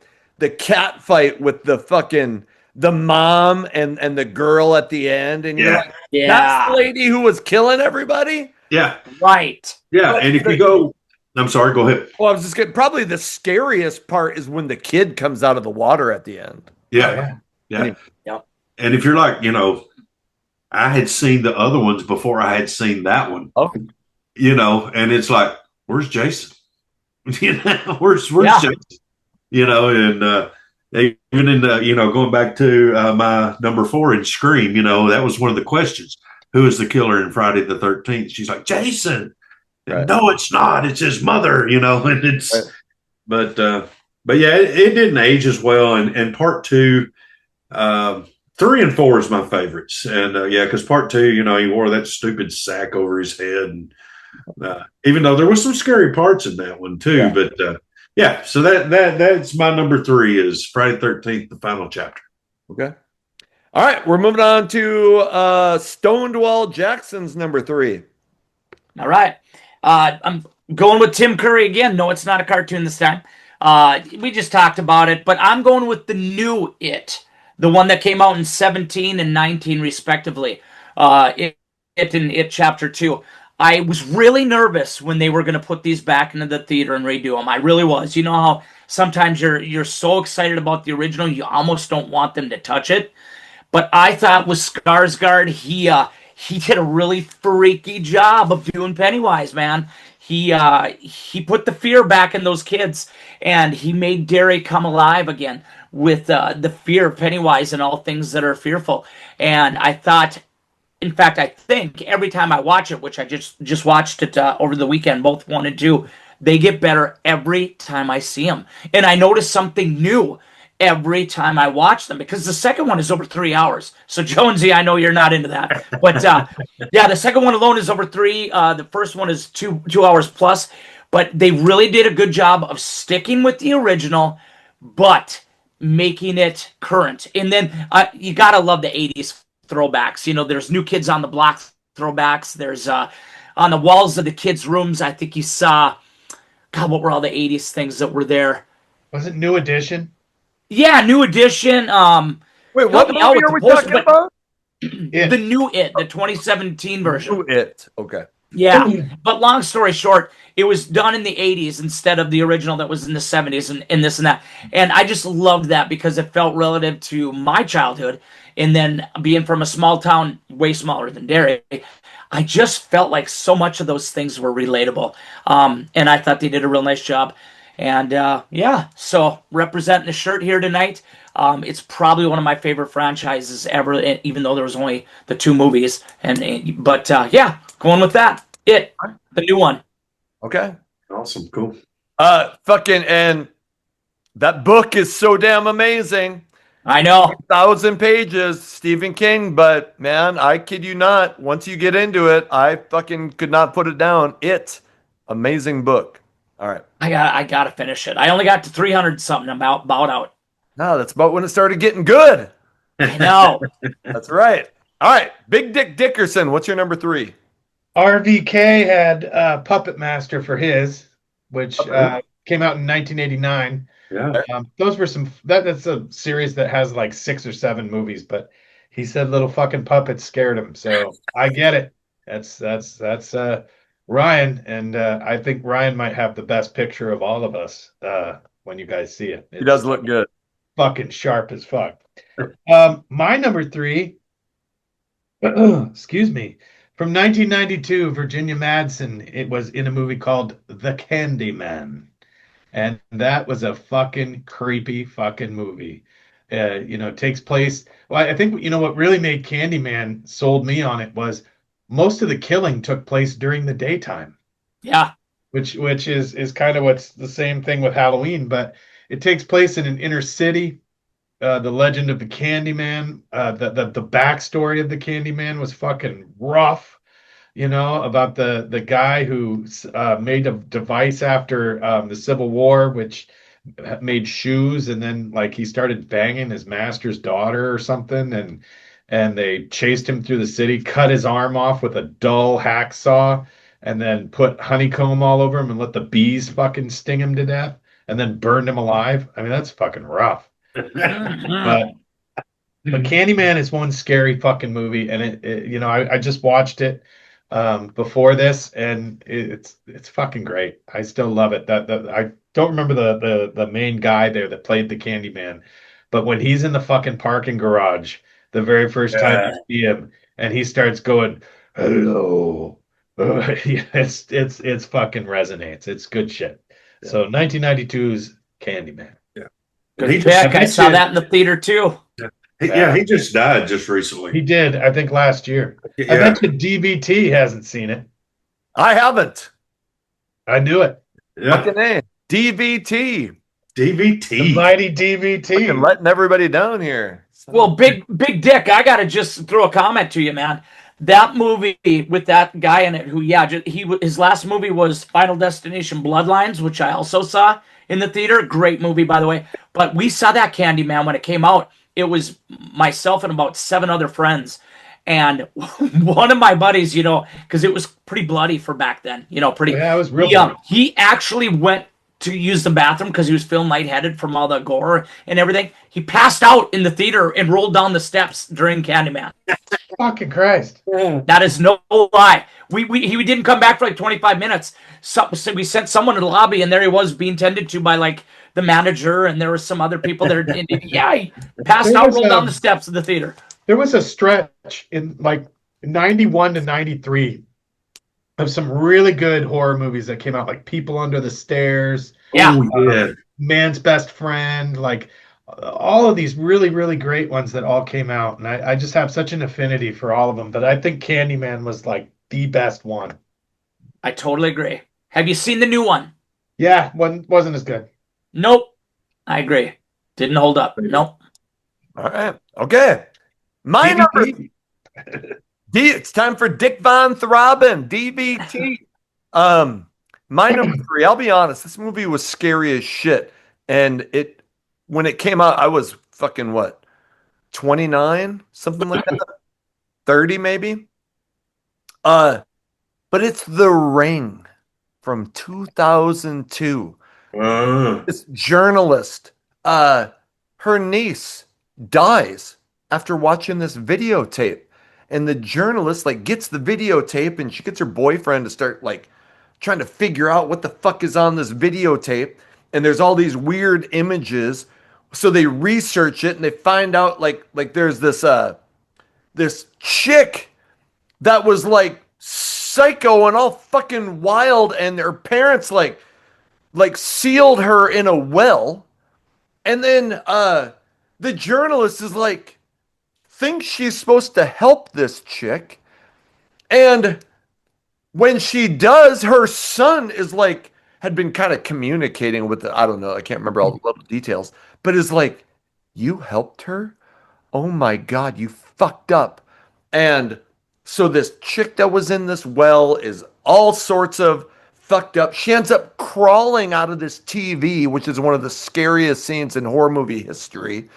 cat fight with the mom and the girl at the end. And you're like, that's the lady who was killing everybody? Yeah. Right. Yeah. And if you go, I'm sorry, go ahead. Well, I was just getting, probably the scariest part is when the kid comes out of the water at the end. Yeah. Yeah. Yeah. And if you're like, I had seen the other ones before I had seen that one. Oh. And it's like, where's Jason? Where's Jason? And even in going back to my number 4 in Scream, that was one of the questions. Who is the killer in Friday the 13th? She's like, Jason. Right. No, it's not. It's his mother, and it's, right. But yeah, it didn't age as well. And part 2, 3 and 4 is my favorites. And because part 2, he wore that stupid sack over his head. And even though there was some scary parts in that one too, but so that's my number 3 is Friday the 13th, the final chapter. Okay. All right, we're moving on to Stonewall Jackson's number 3. All right. I'm going with Tim Curry again. No, it's not a cartoon this time. We just talked about it, but I'm going with the new It, the one that came out in 17 and 19 respectively. It and It Chapter 2. I was really nervous when they were going to put these back into the theater and redo them. I really was. You know how sometimes you're so excited about the original, you almost don't want them to touch it. But I thought with Skarsgård, he did a really freaky job of doing Pennywise, man. He put the fear back in those kids, and he made Derry come alive again with the fear of Pennywise and all things that are fearful. And I thought, in fact, I think every time I watch it, which I just watched it over the weekend, both 1 and 2, they get better every time I see them. And I notice something new every time I watch them because the second one is over 3 hours. So Jonesy, I know you're not into that, but yeah, the second one alone is over three. The first one is 2 hours plus, but they really did a good job of sticking with the original, but making it current. And then you gotta love the '80s throwbacks. You know, there's New Kids on the Block throwbacks. There's on the walls of the kids' rooms. I think you saw. God, what were all the '80s things that were there? Was it New Edition? Yeah, New Edition. Wait, Help what me movie out with are the we poster, talking but about? the new It, the 2017 version. New It. Okay. Yeah, but long story short, it was done in the '80s instead of the original that was in the '70s and this and that. And I just loved that because it felt relative to my childhood. And then being from a small town, way smaller than Derry, I just felt like so much of those things were relatable. And I thought they did a real nice job. And yeah, so representing the shirt here tonight. It's probably one of my favorite franchises ever, even though there was only the two movies. But yeah, going with that. It, the new one. Okay. Awesome. Cool. Fucking, and that book is so damn amazing. I know. 1,000 pages, Stephen King, but man, I kid you not, once you get into it, I fucking could not put it down. Amazing book. All right. I gotta finish it. I only got to 300 something. I'm about out. No, that's about when it started getting good. I know. That's right. All right. Big Dick Dickerson, what's your number 3? RVK had Puppet Master for his, which Okay. came out in 1989. Yeah. Those were that's a series that has like 6 or 7 movies, but he said little fucking puppets scared him. So I get it. That's Ryan, and I think Ryan might have the best picture of all of us when you guys see it. He does look good. Fucking sharp as fuck. My number 3, excuse me, from 1992, Virginia Madsen. It was in a movie called The Candyman. And that was a fucking creepy fucking movie. It takes place. Well, I think what really made Candyman sold me on it was most of the killing took place during the daytime, Yeah. which is kind of what's the same thing with Halloween, but it takes place in an inner city. The legend of the Candyman, the backstory of the Candyman was fucking rough. About the guy who made a device after the Civil War, which made shoes, and then like he started banging his master's daughter or something, and they chased him through the city, cut his arm off with a dull hacksaw, and then put honeycomb all over him and let the bees fucking sting him to death, and then burned him alive. I mean, that's fucking rough. Mhm. But Candyman is one scary fucking movie, and I just watched it before this, and it's fucking great. I still love it. That I don't remember the main guy there that played the Candyman, but when he's in the fucking parking garage, the very first time you see him, and he starts going, "Hello," it's fucking resonates. It's good shit. Yeah. So 1992's Candyman. Good He pick. just- I saw that in the theater too. He just died just recently. He did, I think, last year. I Yeah. bet you DBT hasn't seen it. I haven't. I knew it. Yeah. Fucking A. DVT. The DVT. mighty Fucking DVT. letting everybody down here. Well, Big Dick, I gotta just throw a comment to you, man. That movie with that guy in it, who his last movie was Final Destination Bloodlines, which I also saw in the theater. Great movie, by the way. But we saw that Candyman when it came out. It was myself and about 7 other friends. And one of my buddies, because it was pretty bloody for back then, pretty. Yeah, it was real. He actually went to use the bathroom because he was feeling lightheaded from all the gore and everything. He passed out in the theater and rolled down the steps during Candyman. Fucking Christ. That is no lie. He didn't come back for like 25 minutes. So we sent someone to the lobby, and there he was being tended to by like the manager, and there were some other people there. And yeah, he passed out, rolled down the steps of the theater. There was a stretch in like 91 to 93 of some really good horror movies that came out, like People Under the Stairs, Yeah. Oh, yeah. Man's Best Friend, like all of these really, really great ones that all came out. And I just have such an affinity for all of them. But I think Candyman was like the best one. I totally agree. Have you seen the new one? Yeah, wasn't as good. Nope. I agree. Didn't hold up. Nope. All right. Okay. My number DVT. D. It's time for Dick Von Throbbing, DVT. My number 3. I'll be honest. This movie was scary as shit, and when it came out, I was fucking what, 29, something like that, 30 maybe. But it's The Ring from 2002. This journalist, her niece dies after watching this videotape. And the journalist like gets the videotape and she gets her boyfriend to start like trying to figure out what the fuck is on this videotape. And there's all these weird images. So they research it and they find out like there's this chick that was like psycho and all fucking wild, and her parents like sealed her in a well. And then the journalist is like thinks she's supposed to help this chick. And when she does, her son is like had been kind of communicating with I don't know, I can't remember all the little details, but is like, you helped her? Oh my God, you fucked up. And so this chick that was in this well is all sorts of fucked up. She ends up crawling out of this TV, which is one of the scariest scenes in horror movie history,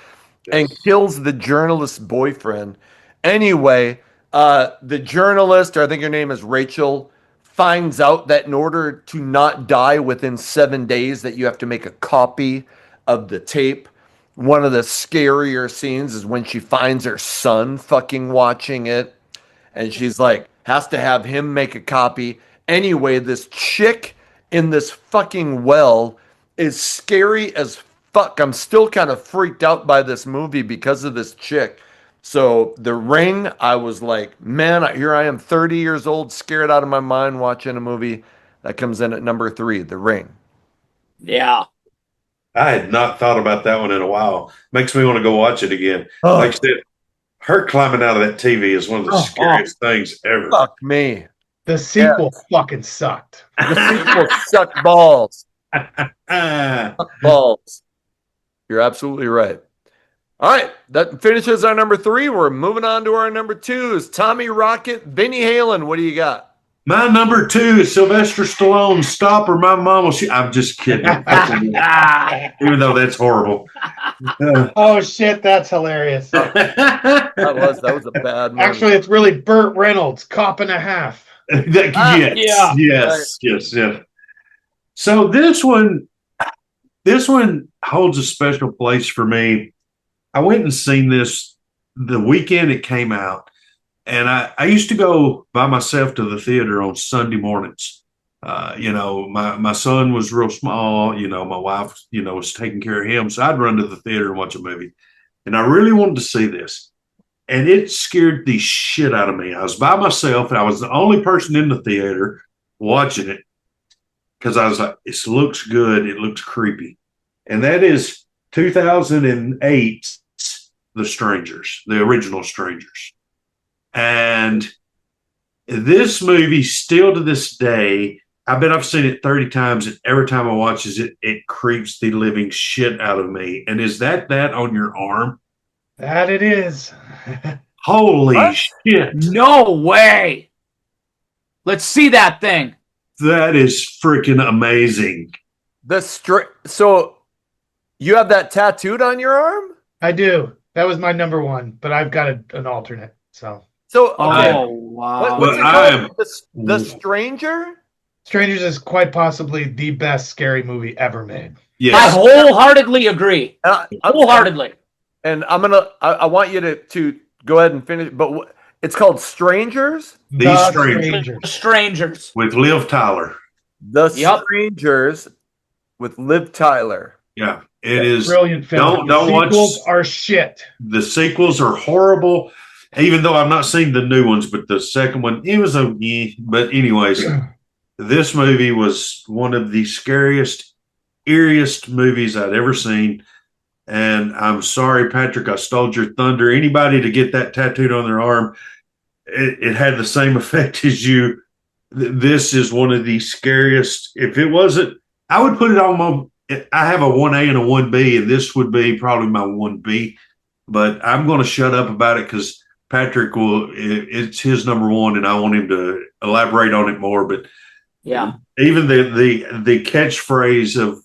and kills the journalist's boyfriend. Anyway, the journalist, or I think her name is Rachel, finds out that in order to not die within 7 days, that you have to make a copy of the tape. One of the scarier scenes is when she finds her son fucking watching it, and she's like, has to have him make a copy. Anyway, this chick in this fucking well is scary as fuck. I'm still kind of freaked out by this movie because of this chick. So The Ring, I was like, man, here I am 30 years old, scared out of my mind watching a movie that comes in at number 3, The Ring. Yeah. I had not thought about that one in a while. Makes me want to go watch it again. Oh. Like I said, her climbing out of that TV is one of the scariest things ever. Fuck me. The sequel fucking sucked. The sequel sucked balls. Sucked balls. You're absolutely right. All right, that finishes our number 3. We're moving on to our number 2. Is Tommy Rocket, Benny Halen. What do you got? My number 2 is Sylvester Stallone's Stop or My Mom Will Shoot. I'm just kidding. Even though that's horrible. Oh shit, that's hilarious. That was a bad movie. Actually, it's really Burt Reynolds, Cop and a Half. Yes. So this one holds a special place for me. I went and seen this the weekend it came out, and I used to go by myself to the theater on Sunday mornings. My son was real small. My wife, was taking care of him, so I'd run to the theater and watch a movie. And I really wanted to see this, and it scared the shit out of me. I was by myself, and I was the only person in the theater watching it because I was like, "It looks good. It looks creepy," and that is 2008's The Strangers, the original Strangers. And this movie, still to this day, I bet I've seen it 30 times, and every time I watch it, it creeps the living shit out of me. And is that on your arm? That it is. Holy What? shit. No way. Let's see that thing. That is freaking amazing. So you have that tattooed on your arm? I do. That was my number 1, but I've got an alternate. So So okay. Oh, wow. What's it Well, called? The Stranger? Strangers is quite possibly the best scary movie ever made. I Yes. wholeheartedly agree. Wholeheartedly. And I want you to go ahead and finish. But it's called Strangers. These Strangers. Strangers. With Liv Tyler. The Yep. Strangers with Liv Tyler. Yeah. It is. Brilliant film. Don't The watch. sequels are shit. The sequels are horrible, even though I've not seen the new ones, but the second one, it was okay. But anyways, this movie was one of the scariest, eeriest movies I'd ever seen. And I'm sorry, Patrick, I stole your thunder. Anybody to get that tattooed on their arm, it had the same effect as you. This is one of the scariest. If it wasn't, I would put it I have a 1A and a 1B, and this would be probably my 1B. But I'm going to shut up about it because Patrick it's his number one, and I want him to elaborate on it more. But Yeah. even the catchphrase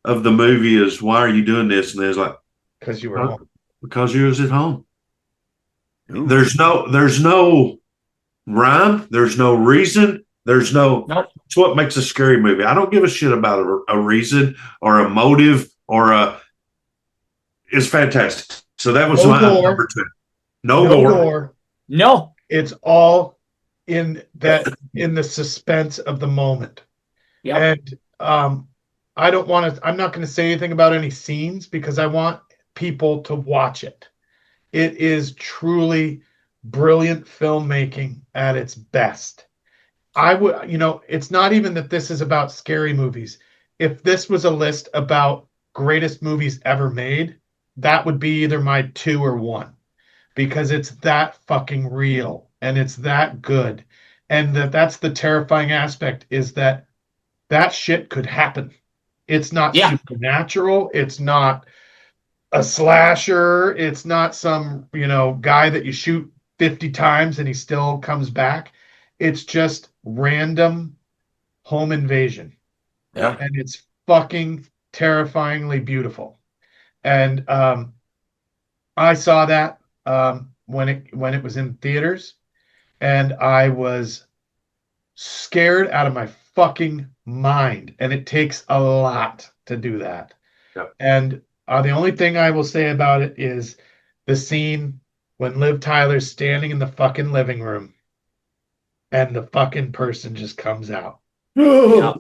of the movie is, "Why are you doing this?" And there's like, Because you were home. because you was at home. Ooh. There's no rhyme. There's no reason. There's no. Nope. It's what makes a scary movie. I don't give a shit about a reason or a motive or a. It's fantastic. So that was No my gore. number two. No No gore. gore. No. It's all in the suspense of the moment. Yep. And I'm not going to say anything about any scenes because I want people to watch it. It is truly brilliant filmmaking at its best. It's not even that this is about scary movies. If this was a list about greatest movies ever made, that would be either my 2 or 1 because it's that fucking real and it's that good. And that's the terrifying aspect is that shit could happen. It's not supernatural. It's not a slasher. It's not some, guy that you shoot 50 times and he still comes back. It's just random home invasion. Yeah. And it's fucking terrifyingly beautiful. And I saw that when it was in theaters, and I was scared out of my fucking mind. And it takes a lot to do that. Yep. And the only thing I will say about it is the scene when Liv Tyler's standing in the fucking living room and the fucking person just comes out. Yeah.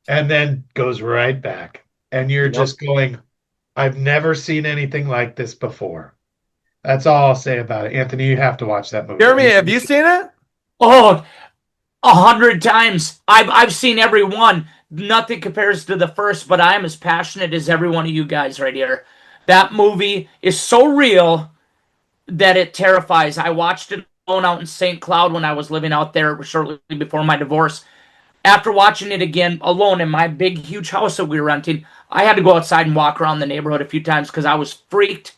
And then goes right back. And you're just going, I've never seen anything like this before. That's all I'll say about it. Anthony, you have to watch that movie. Jeremy, have you seen it? Oh, 100 times. I've seen every one. Nothing compares to the first, but I am as passionate as every one of you guys right here. That movie is so real that it terrifies. I watched it alone out in St. Cloud when I was living out there shortly before my divorce. After watching it again alone in my big, huge house that we were renting, I had to go outside and walk around the neighborhood a few times because I was freaked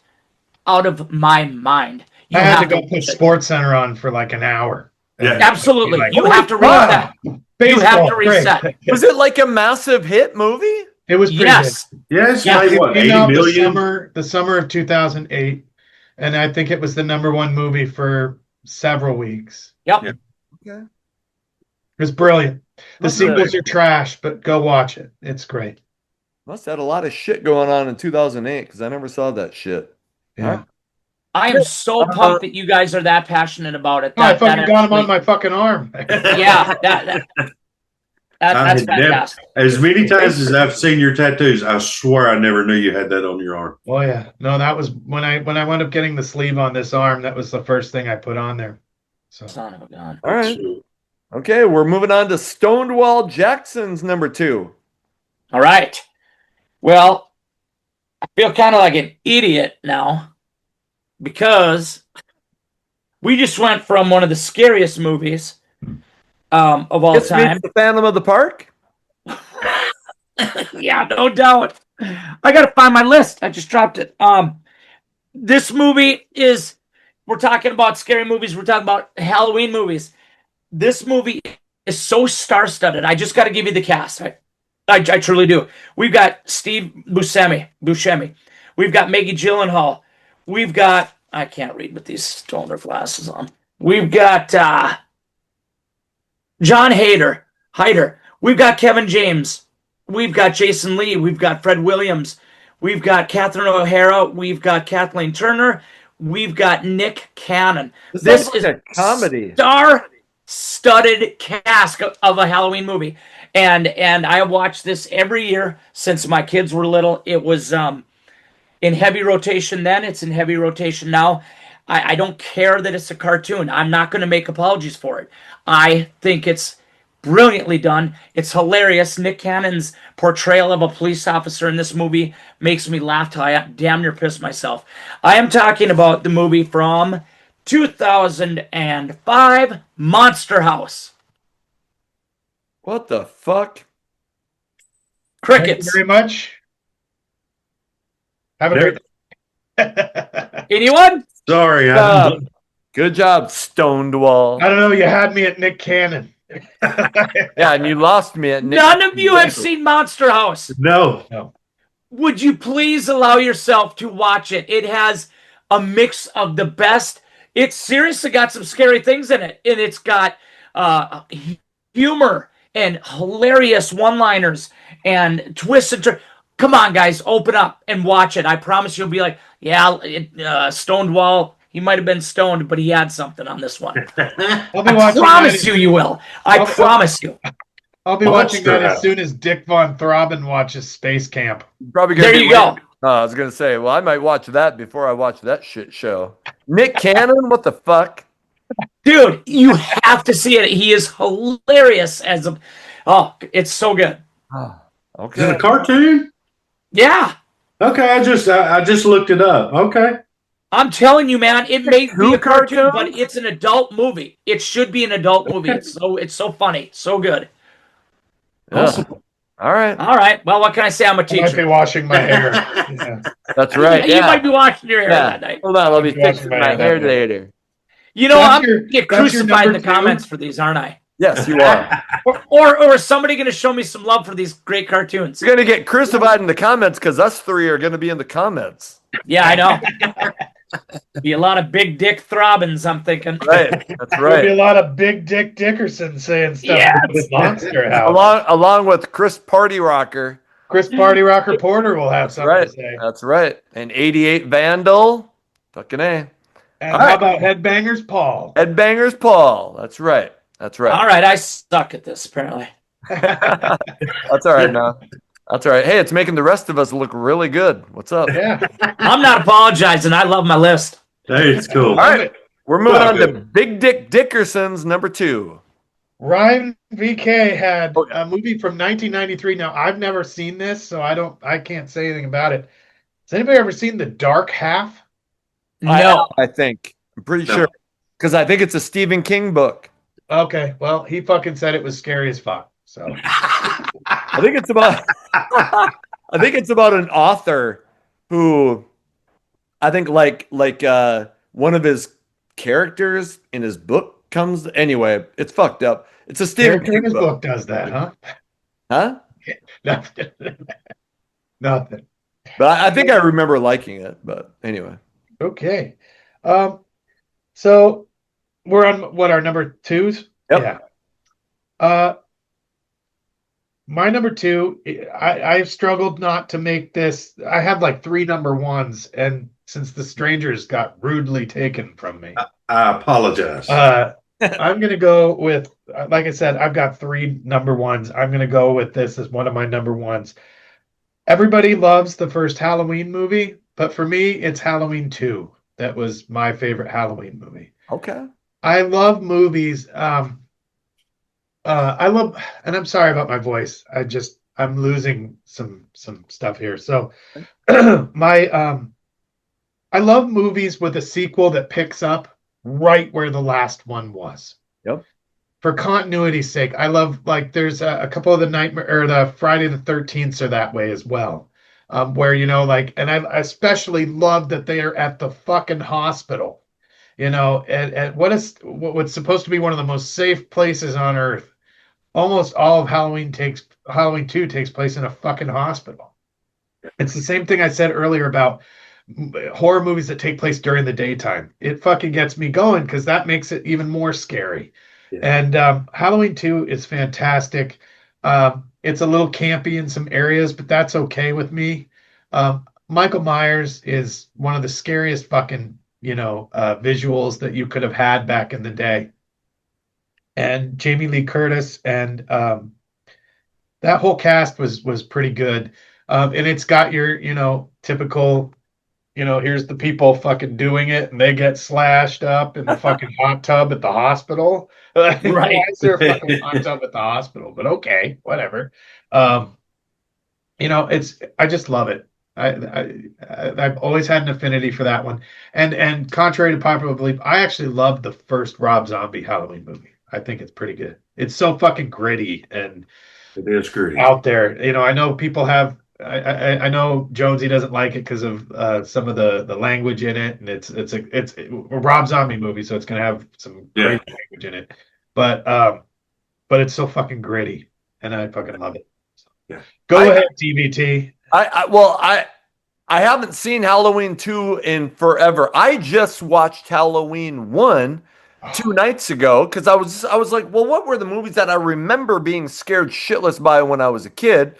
out of my mind. I had to go put Sports Center on for like an hour. Yeah. Absolutely. Like, You have to reset. You have to reset. Was it like a massive hit movie? It was pretty Yes. big. Yes, Yeah. made what, It came 80 out million? the summer of 2008, and I think it was the number 1 movie for several weeks. Yep. Yeah. Okay. It was brilliant. The Must sequels are trash, but go watch it. It's great. Must have had a lot of shit going on in 2008 because I never saw that shit. Yeah. I am so pumped that you guys are that passionate about it. I fucking got him on my fucking arm. Yeah, that's fantastic. As many times as I've seen your tattoos, I swear I never knew you had that on your arm. Oh yeah. No, that was when I wound up getting the sleeve on this arm, that was the first thing I put on there. So Son of a gun. All right. Okay, we're moving on to Stonewall Jackson's number 2. All right. Well, I feel kind of like an idiot now because we just went from one of the scariest movies of all This time. meets The Phantom of the Park? Yeah, no doubt. I gotta find my list. I just dropped it. This movie is. We're talking about scary movies. We're talking about Halloween movies. This movie is so star-studded. I just got to give you the cast. I truly do. We've got Steve Buscemi. We've got Maggie Gyllenhaal. We've got. I can't read with these stoner glasses on. We've got John Hyder. We've got Kevin James. We've got Jason Lee. We've got Fred Williams. We've got Catherine O'Hara. We've got Kathleen Turner. We've got Nick Cannon. This is a comedy. Star-studded cast of a Halloween movie. And I watched this every year since my kids were little. It was in heavy rotation then. It's in heavy rotation now. I don't care that it's a cartoon. I'm not going to make apologies for it. I think it's brilliantly done. It's hilarious. Nick Cannon's portrayal of a police officer in this movie makes me laugh till I damn near piss myself. I am talking about the movie from 2005, Monster House. What the fuck? Thank you Crickets. very much. Have a There- great day. Anyone? Sorry, Good job, Stonewall. I don't know. You had me at Nick Cannon. Yeah, and you lost me at Nick. None of you have seen Monster House. no. No. Would you please allow yourself to watch it? It has a mix of the best. It's seriously got some scary things in it, and it's got humor and hilarious one-liners and twists and turns. Come on, guys, open up and watch it. I promise you'll be like, yeah, Stoned Wall. He might have been stoned, but he had something on this one. I'll be I watching promise that. you will. I promise you. I'll be Monster watching that House. as soon as Dick Von Throbbing watches Space Camp. Probably gonna There be you go. waiting- Oh, I was gonna say, well, I might watch that before I watch that shit show. Nick Cannon, what the fuck? Dude, you have to see it. He is hilarious as a. Oh, it's so good. Oh, Is it okay. a cartoon? Yeah, Okay, I just looked it up. Okay. I'm telling you, man. It may be Two a cartoon, cartoons? but it's an adult movie. It should be an adult movie. It's so funny, so good. Awesome. All right. All right. Well, what can I say? I'm a I might be teacher. washing my hair. Yeah. That's right. You Yeah. might be washing your hair Yeah. that night. Hold on, I'll be I'm washing fixing my my hair hair that day. later. You know, That's I'm your- gonna get that's your crucified in the number two? comments for these, aren't I? Yes, you are. Or is somebody gonna show me some love for these great cartoons? You're gonna get crucified in the comments because us three are gonna be in the comments. Yeah, I know. Be a lot of big dick throbbins, I'm thinking. Right. That's There'll be a right. lot of Big Dick Dickerson saying stuff Yes. about the Monster House. Along with Chris Party Rocker. Chris Party Rocker Porter will have That's something right. to say. That's right. And 88 Vandal. Fucking A. And All how right. about Headbangers Paul? Headbangers Paul. That's right. That's right. All right, I suck at this apparently. That's all right now. That's all right. Hey, it's making the rest of us look really good. What's up? Yeah. I'm not apologizing. I love my list. Hey, it's cool. All right. We're moving Well, on to good. Big Dick Dickerson's number 2. Ryan VK had Oh. a movie from 1993. Now I've never seen this, so I can't say anything about it. Has anybody ever seen The Dark Half? No. I think. I'm pretty No. sure. Because I think it's a Stephen King book. Okay, well, he fucking said it was scary as fuck. So I think it's about I think it's about an author who I think like one of his characters in his book comes anyway, it's fucked up. It's a Stephen Eric King Davis book. book does that, huh? Huh? Nothing. Nothing. But I think I remember liking it, but anyway. Okay. So we're on what, our number 2s? Yep. Yeah. My number 2, I've struggled not to make this. I have like 3 number 1s, and since The Strangers got rudely taken from me, I apologize. I'm gonna go with, like I said, I've got 3 number 1s. I'm gonna go with this as one of my number 1s. Everybody loves the first Halloween movie, but for me, it's Halloween 2. That was my favorite Halloween movie. Okay. I love movies. I love, and I'm sorry about my voice. I'm losing some stuff here. So I love movies with a sequel that picks up right where the last one was. Yep. For continuity's sake, I love, like, there's a couple of the Nightmare or the Friday the 13th are that way as well. Where, like, and I especially love that they are at the fucking hospital, and what's supposed to be one of the most safe places on earth. Almost all of Halloween 2 takes place in a fucking hospital. It's the same thing I said earlier about horror movies that take place during the daytime. It fucking gets me going because that makes it even more scary. Yeah. And Halloween 2 is fantastic. It's a little campy in some areas, but that's okay with me. Michael Myers is one of the scariest fucking, visuals that you could have had back in the day. And Jamie Lee Curtis and that whole cast was pretty good. And it's got your, typical, here's the people fucking doing it and they get slashed up in the fucking hot tub at the hospital. Right. Why is there a fucking hot tub at the hospital? But okay, whatever. I just love it. I've always had an affinity for that one. And contrary to popular belief, I actually love the first Rob Zombie Halloween movie. I think it's pretty good. It's so fucking gritty and It is gritty. out there. I know people have I know Jonesy doesn't like it because of some of the language in it, and it's a Rob Zombie movie, so it's gonna have some Yeah. crazy language in it. But it's so fucking gritty, and I fucking love it. Yeah. Go ahead, TBT. Well, I haven't seen Halloween 2 in forever. I just watched Halloween 1 2 nights ago because I was like, well, what were the movies that I remember being scared shitless by when I was a kid?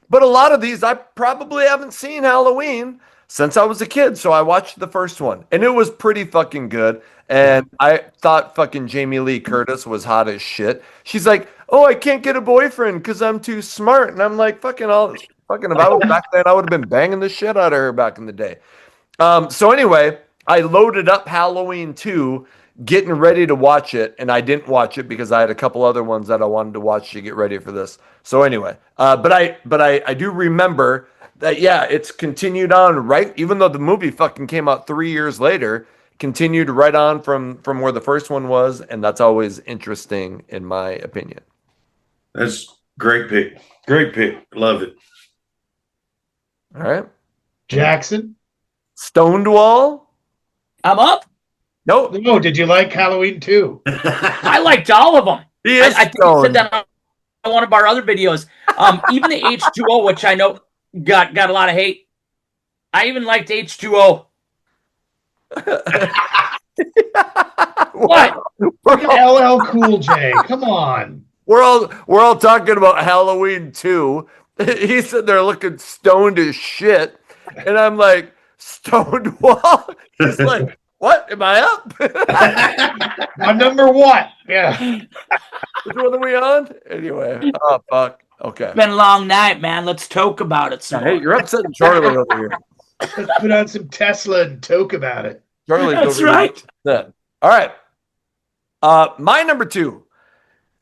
But a lot of these I probably haven't seen Halloween since I was a kid. So I watched the first one and it was pretty fucking good. And I thought fucking Jamie Lee Curtis was hot as shit. She's like, oh, I can't get a boyfriend because I'm too smart. And I'm like, fucking if I was back then, I would have been banging the shit out of her back in the day. So anyway, I loaded up Halloween 2, getting ready to watch it, and I didn't watch it because I had a couple other ones that I wanted to watch to get ready for this. So anyway, but I do remember that yeah, it's continued on right, even though the movie fucking came out 3 years later, continued right on from where the first one was, and that's always interesting in my opinion. That's great pick. Great pick. Love it. All right, Jackson. Stonewall. I'm up. Nope, No, did you like Halloween 2? I liked all of them. he is I think I stoned. said that on one of our other videos. Even the H2O, which I know got a lot of hate. I even liked H2O. What? Look at LL Cool J. Come on. We're all talking about Halloween 2. He's sitting there looking stoned as shit, and I'm like, Stonewall. He's like, what? Am I up? On number what? Yeah. Which one are we on? Anyway, oh fuck. Okay. It's been a long night, man. Let's talk about it some Hey, more. you're upsetting Charlie over here. Let's put on some Tesla and talk about it. Charlie's That's over here right. upset. All right. My number 2.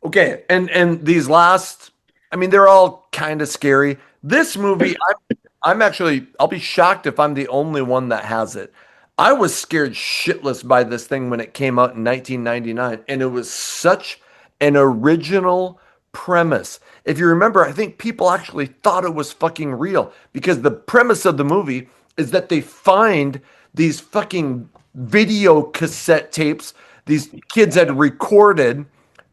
Okay, and these last, I mean, they're all kind of scary. This movie, I'm actually, I'll be shocked if I'm the only one that has it. I was scared shitless by this thing when it came out in 1999, and it was such an original premise. If you remember, I think people actually thought it was fucking real because the premise of the movie is that they find these fucking video cassette tapes these kids had recorded,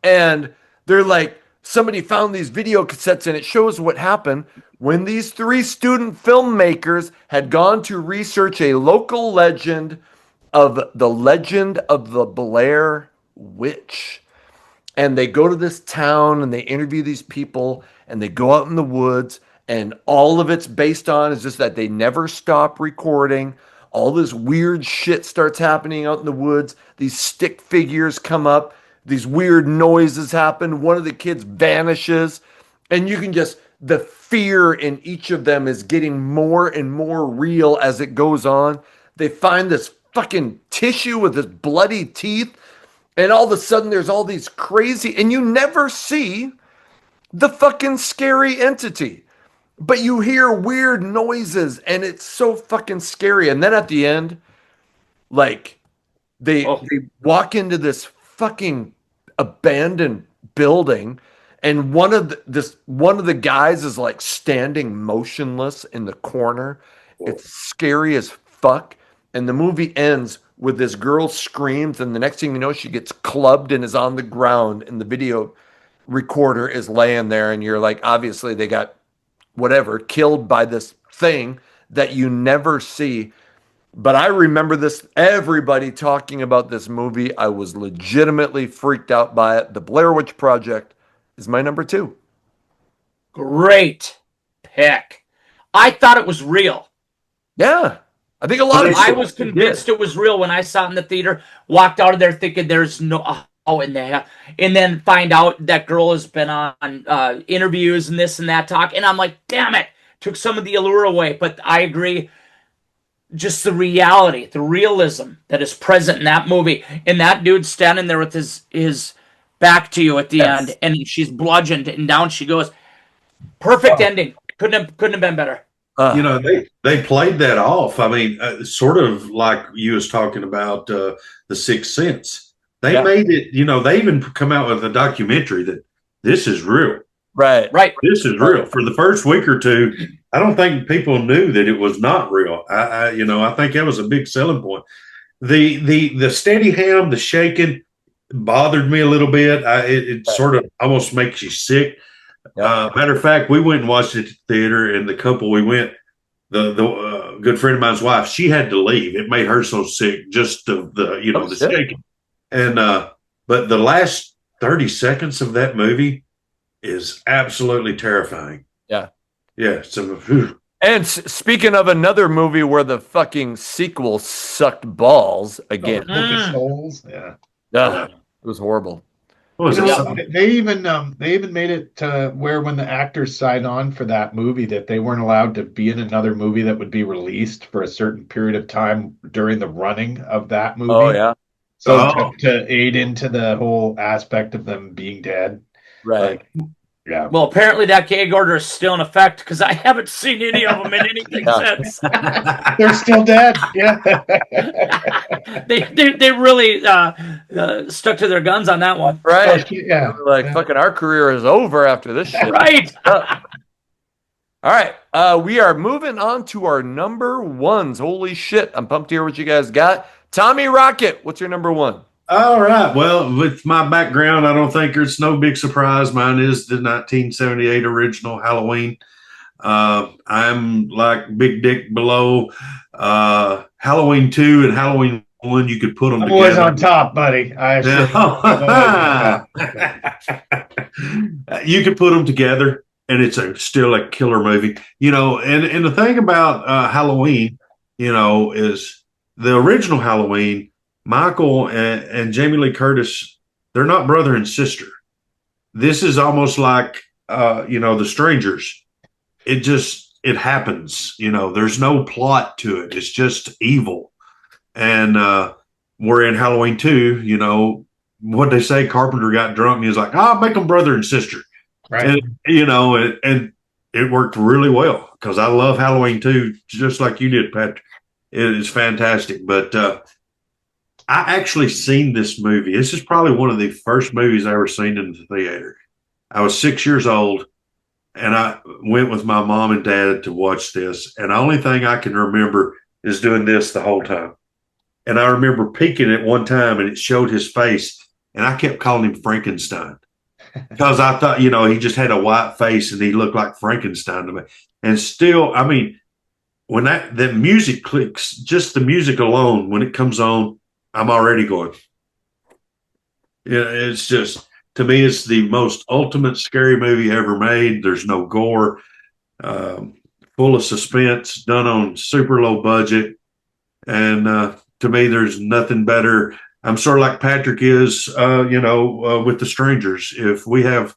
and they're like, somebody found these video cassettes, and it shows what happened when these 3 student filmmakers had gone to research a local legend of the Blair Witch. And they go to this town and they interview these people and they go out in the woods, and all of it's based on is just that they never stop recording. All this weird shit starts happening out in the woods. These stick figures come up. These weird noises happen. One of the kids vanishes. And you can just, the fear in each of them is getting more and more real as it goes on. They find this fucking tissue with this bloody teeth. And all of a sudden there's all these crazy, and you never see the fucking scary entity. But you hear weird noises and it's so fucking scary. And then at the end, like they walk into this fucking abandoned building, and one of the guys is like standing motionless in the corner. It's scary as fuck. And the movie ends with this girl screams, and the next thing you know, she gets clubbed and is on the ground, and the video recorder is laying there, and you're like, obviously they got whatever, killed by this thing that you never see. But I remember this, everybody talking about this movie. I was legitimately freaked out by it. The Blair Witch Project is my number 2. Great pick. I thought it was real. Yeah. I think a lot of I was convinced it was real when I saw it in the theater, walked out of there thinking there's no, in there, and then find out that girl has been on interviews and this and that talk, and I'm like, damn it, took some of the allure away. But I agree, just the reality, the realism that is present in that movie, and that dude standing there with his back to you at the end, and she's bludgeoned and down she goes. Perfect ending. Couldn't have been better. You know, they played that off. I mean, sort of like you was talking about the Sixth Sense. They made it. You know, they even come out with a documentary that this is real. Right. Right. This is real. For the first week or two, I don't think people knew that it was not real. I think that was a big selling point. The steady ham, the shaking bothered me a little bit. It sort of almost makes you sick. Matter of fact, we went and watched it at the theater, and the couple we went, the good friend of mine's wife, she had to leave. It made her so sick, just the shaking. And but the last 30 seconds of that movie is absolutely terrifying. Yeah. Yeah. So, and speaking of another movie where the fucking sequel sucked balls again. Souls. Yeah. It was horrible. They even made it to where when the actors signed on for that movie that they weren't allowed to be in another movie that would be released for a certain period of time during the running of that movie. Oh yeah. So to aid into the whole aspect of them being dead. Right. Yeah. Well, apparently that gag order is still in effect because I haven't seen any of them in anything since. They're still dead. Yeah. they really stuck to their guns on that one. Right. Yeah. Like fucking our career is over after this shit. Right. All right. We are moving on to our number ones. Holy shit. I'm pumped to hear what you guys got. Tommy Rocket, what's your number one? All right. Well, with my background, I don't think it's no big surprise. Mine is the 1978 original Halloween. I'm like Big Dick below. Halloween 2 and Halloween 1, you could put them together. Boys on top, buddy. I You could put them together, and it's still a killer movie. And the thing about Halloween, is the original Halloween, Michael and Jamie Lee Curtis, they're not brother and sister. This is almost like, The Strangers. It happens. There's no plot to it. It's just evil. And we're in Halloween 2, what they say, Carpenter got drunk and he was like, I'll make them brother and sister. Right. And, and it worked really well because I love Halloween 2, just like you did, Patrick. It is fantastic. But I actually seen this movie. This is probably one of the first movies I ever seen in the theater. I was 6 years old, and I went with my mom and dad to watch this. And the only thing I can remember is doing this the whole time. And I remember peeking at one time, and it showed his face, and I kept calling him Frankenstein because I thought, he just had a white face, and he looked like Frankenstein to me. And still, I mean, when that music clicks, just the music alone, when it comes on, I'm already going. It's just, to me, it's the most ultimate scary movie ever made. There's no gore, full of suspense, done on super low budget. And to me, there's nothing better. I'm sort of like Patrick is, with The Strangers. If we have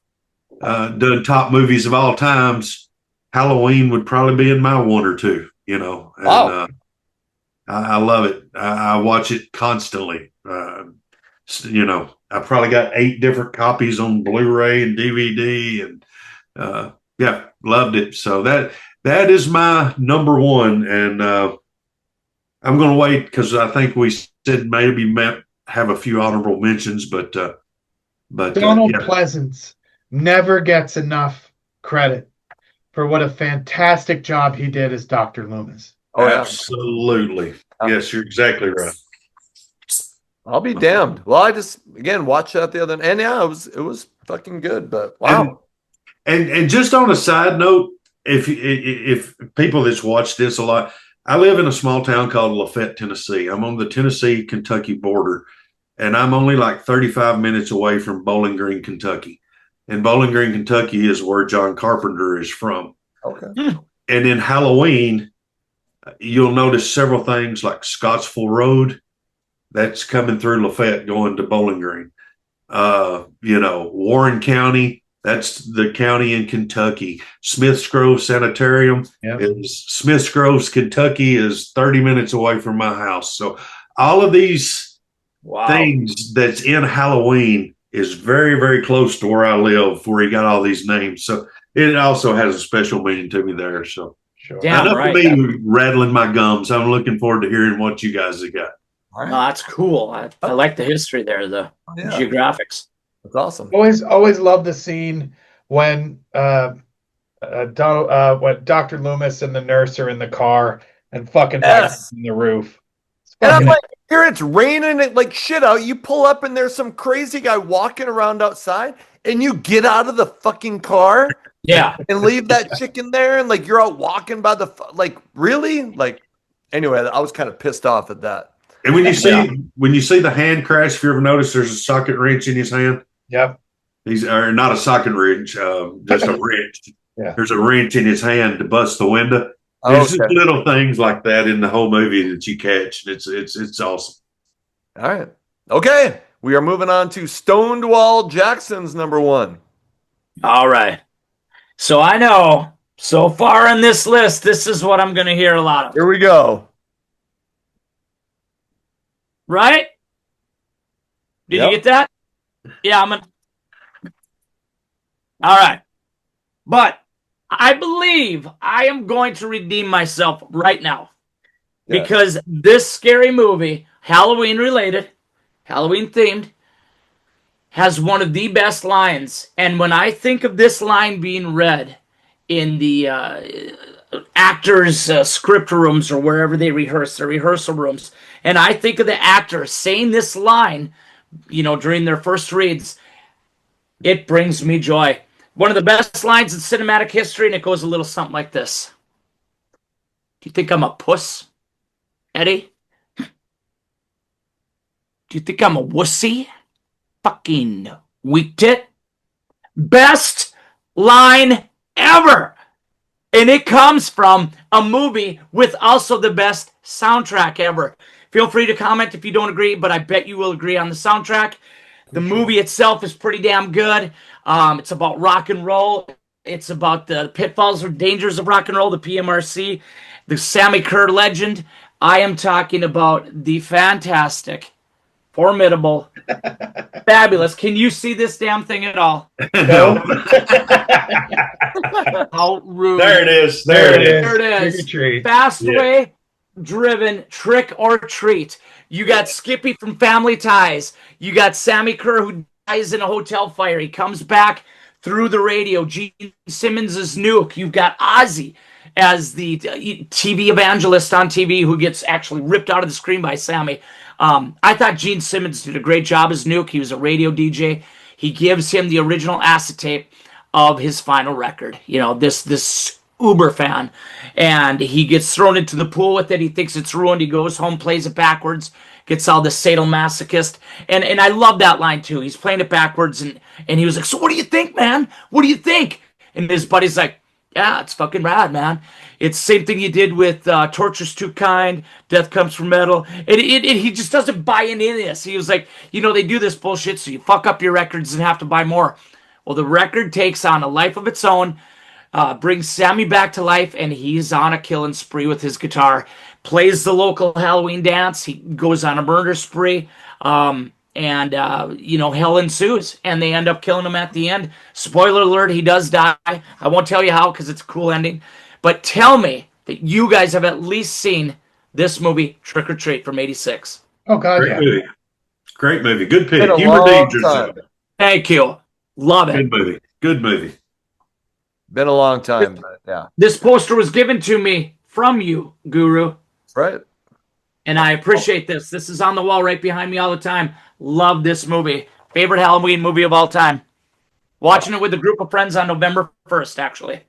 done top movies of all times, Halloween would probably be in my one or two, And, wow. I love it. I watch it constantly. I probably got 8 different copies on Blu-ray and DVD, and loved it. So that is my number one, and I'm going to wait because I think we said maybe have a few honorable mentions, but Donald Pleasance never gets enough credit for what a fantastic job he did as Dr. Loomis. Oh, absolutely. Yes, you're exactly right. I'll be damned. Well, I just watched that the other night, and it was fucking good. But wow. And just on a side note, if people that's watched this a lot, I live in a small town called Lafayette, Tennessee. I'm on the Tennessee-Kentucky border, and I'm only like 35 minutes away from Bowling Green, Kentucky. And Bowling Green, Kentucky is where John Carpenter is from. Okay. And in Halloween, you'll notice several things like Scottsville Road. That's coming through Lafayette going to Bowling Green. Warren County, that's the county in Kentucky. Smiths Grove Sanitarium is Smiths Grove, Kentucky is 30 minutes away from my house. So all of these things that's in Halloween is very, very close to where I live, where he got all these names. So it also has a special meaning to me there. So enough of me rattling my gums. I'm looking forward to hearing what you guys have got. Right. Oh, that's cool. I like the history there, the geographics. That's awesome. Always love the scene when when Dr. Loomis and the nurse are in the car and fucking Mike's Yes. on the roof. It's And I'm fucking like, here it's raining it like shit out. You pull up and there's some crazy guy walking around outside, and you get out of the fucking car Yeah. and leave that chicken there, and like you're out walking by the like really like. Anyway, I was kind of pissed off at that. And when you Yeah. see the hand crash, if you ever notice, there's a socket wrench in his hand. Yep. He's or not a socket wrench, just a wrench. Yeah. There's a wrench in his hand to bust the window. There's just Okay. little things like that in the whole movie that you catch. It's awesome. All right. Okay. We are moving on to Stonewall Jackson's number one. All right. So I know so far in this list, this is what I'm going to hear a lot of. Here we go. Right? Did Yep. you get that? Yeah, I'm going to. All right. But I believe I am going to redeem myself right now. Yeah. Because this scary movie, Halloween related, Halloween themed, has one of the best lines. And when I think of this line being read in the actors' script rooms or wherever they rehearse, their rehearsal rooms, and I think of the actor saying this line, during their first reads, it brings me joy. One of the best lines in cinematic history, and it goes a little something like this. Do you think I'm a puss, Eddie? Do you think I'm a wussy? Fucking weak tit. Best line ever. And it comes from a movie with also the best soundtrack ever. Feel free to comment if you don't agree, but I bet you will agree on the soundtrack. The movie itself is pretty damn good. It's about rock and roll. It's about the pitfalls or dangers of rock and roll, the PMRC, the Sammy Kerr legend. I am talking about the fantastic, formidable, fabulous. Can you see this damn thing at all? No. How rude. There it is. There it is. There it is. Trick or treat. Fastway driven trick or treat. You got Skippy from Family Ties. You got Sammy Kerr who dies in a hotel fire. He comes back through the radio. Gene Simmons is Nuke. You've got Ozzy as the TV evangelist on TV who gets actually ripped out of the screen by Sammy. I thought Gene Simmons did a great job as Nuke. He was a radio DJ. He gives him the original acetate of his final record. This uber fan, and he gets thrown into the pool with it. He thinks it's ruined. He goes home, plays it backwards, gets all the sadomasochist, and I love that line too. He's playing it backwards, and he was like, "So what do you think, man? What do you think?" And his buddy's like, "Yeah, it's fucking rad, man. It's the same thing you did with Torture's Too Kind, Death Comes from Metal." And he just doesn't buy into this. He was like, they do this bullshit, so you fuck up your records and have to buy more. Well, the record takes on a life of its own, brings Sammy back to life, and he's on a killing spree with his guitar. Plays the local Halloween dance. He goes on a murder spree. And hell ensues, and they end up killing him at the end. Spoiler alert, he does die. I won't tell you how because it's a cool ending. But tell me that you guys have at least seen this movie, Trick or Treat, from '86. Oh, God, Great yeah. movie. Great movie. Good pick. Been a You long redeemed yourself. time. Thank you. Love it. Good movie. Good movie. Been a long time, but yeah. This poster was given to me from you, Guru, Right. and I appreciate this. This is on the wall right behind me all the time. Love this movie. Favorite Halloween movie of all time. Watching it with a group of friends on November 1st, actually.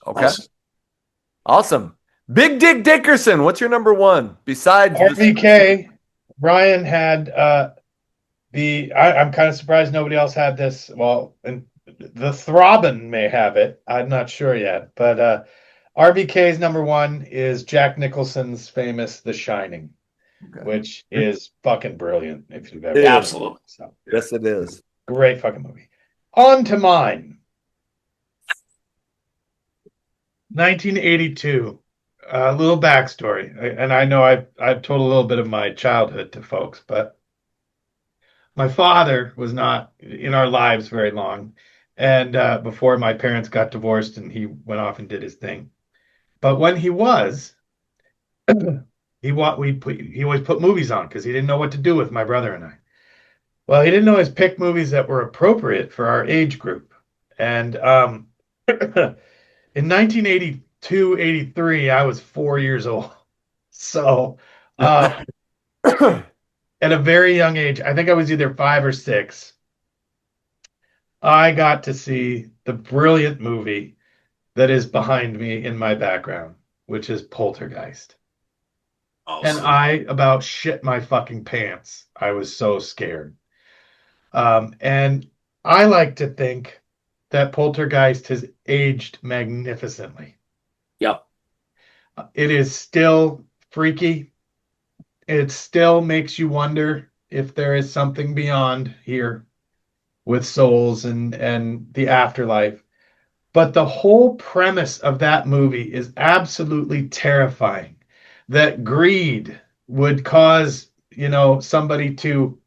Okay. Awesome. Big Dick Dickerson, what's your number one besides this- RVK. Brian had I'm kind of surprised nobody else had this. Well, and the Throbbin may have it. I'm not sure yet. But RVK's number one is Jack Nicholson's famous The Shining, Okay. which is fucking brilliant if you've ever It is. Absolutely. So, Yes, it is. great fucking movie. On to mine. 1982. A little backstory, and I know I've told a little bit of my childhood to folks, but my father was not in our lives very long, and before my parents got divorced, and he went off and did his thing. But when he was, he always put movies on because he didn't know what to do with my brother and I. Well, he didn't always pick movies that were appropriate for our age group, And in 1982, 83, I was 4 years old. So at a very young age, I think I was either 5 or 6, I got to see the brilliant movie that is behind me in my background, which is Poltergeist. And Awesome. I about shit my fucking pants. I was so scared. And I like to think that Poltergeist has aged magnificently. Yep. It is still freaky. It still makes you wonder if there is something beyond here with souls and the afterlife. But the whole premise of that movie is absolutely terrifying. That greed would cause, somebody to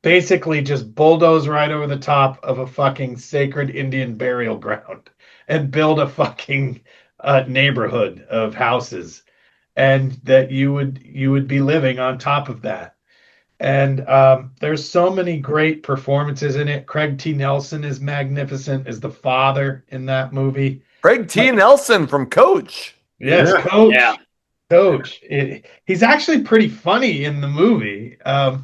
basically just bulldoze right over the top of a fucking sacred Indian burial ground and build a fucking neighborhood of houses, and that you would be living on top of that. And there's so many great performances in it. Craig T. Nelson is magnificent as the father in that movie. Craig T. Nelson from Coach. Yes, Yeah. Coach. Yeah. Coach. He's actually pretty funny in the movie.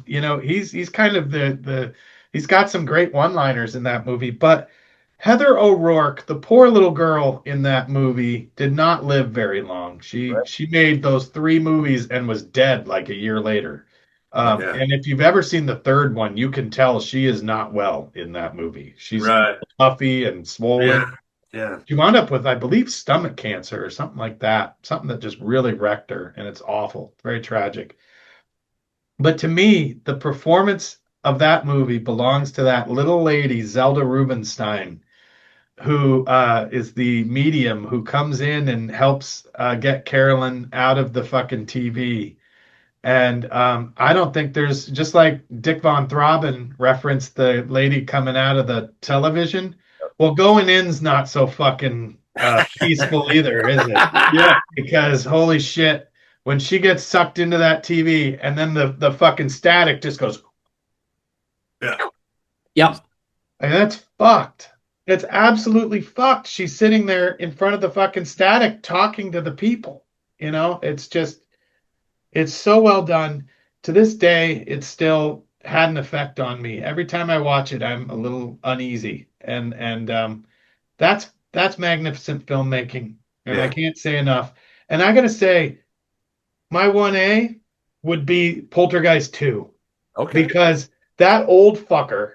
He's kind of he's got some great one-liners in that movie. But Heather O'Rourke, the poor little girl in that movie, did not live very long. She made those 3 movies and was dead like a year later. Yeah. And if you've ever seen the third one, you can tell she is not well in that movie. She's Right. puffy and swollen. Yeah. Yeah. She wound up with, I believe, stomach cancer or something like that. Something that just really wrecked her, and it's awful. It's very tragic. But to me, the performance of that movie belongs to that little lady, Zelda Rubinstein, who is the medium who comes in and helps get Carolyn out of the fucking TV. And I don't think there's, just like Dick Von Throbbing referenced the lady coming out of the television. Well, going in's not so fucking peaceful either, is it? Yeah. Because holy shit, when she gets sucked into that TV and then the fucking static just goes, Yeah. Yep. and that's fucked. It's absolutely fucked. She's sitting there in front of the fucking static talking to the people. It's just, it's so well done. To this day, it still had an effect on me. Every time I watch it, I'm a little uneasy. And that's magnificent filmmaking. And I Yeah. can't say enough. And I gotta say, my 1A would be Poltergeist 2. Okay. Because that old fucker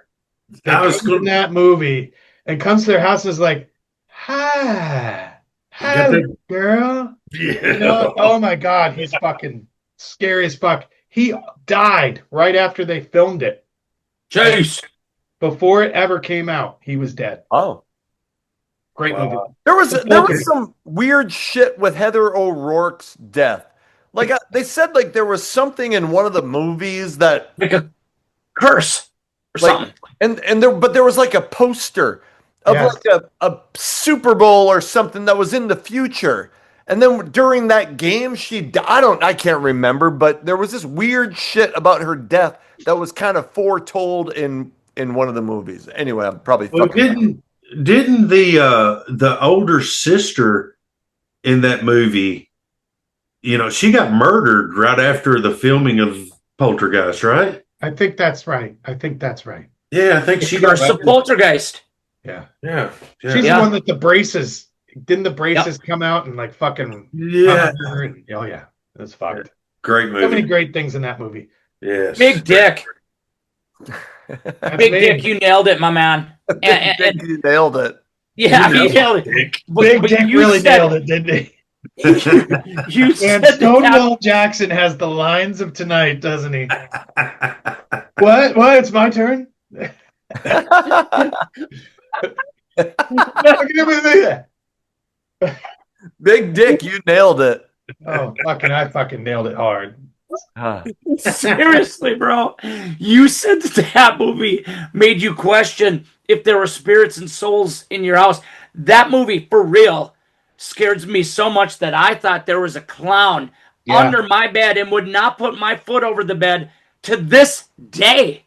that comes in that movie and comes to their house and is like, hi, girl. Yeah. Oh my God, he's fucking scary as fuck. He died right after they filmed it. Jeez. Before it ever came out, he was dead. Oh. Great movie. There was some weird shit with Heather O'Rourke's death. Like they said, like there was something in one of the movies that Like a curse or something. but there was like a poster of like a Super Bowl or something that was in the future. And then during that game, I can't remember, but there was this weird shit about her death that was kind of foretold in one of the movies. Anyway, I'm probably fucking. Didn't the older sister in that movie, she got murdered right after the filming of Poltergeist, right? I think that's right. Yeah, I think she got Curse of Poltergeist. Yeah. Yeah. She's the one that the braces, didn't the braces come out and like fucking Yeah. Oh yeah. That's fucked. Great So many movie. great things in that movie. Yes. Big Dick. That's Big me. Dick, you nailed it, my man. And You nailed it. yeah, You he nailed nailed it. Dick. Big Dick you really said- nailed it, didn't he? You And said that. Stonewall Jackson has the lines of tonight, doesn't he? What? It's my turn? Look at everything that. Big Dick, you nailed it. Oh, I fucking nailed it hard. Ah. Seriously, bro. You said that movie made you question if there were spirits and souls in your house. That movie, for real, scared me so much that I thought there was a clown under my bed and would not put my foot over the bed to this day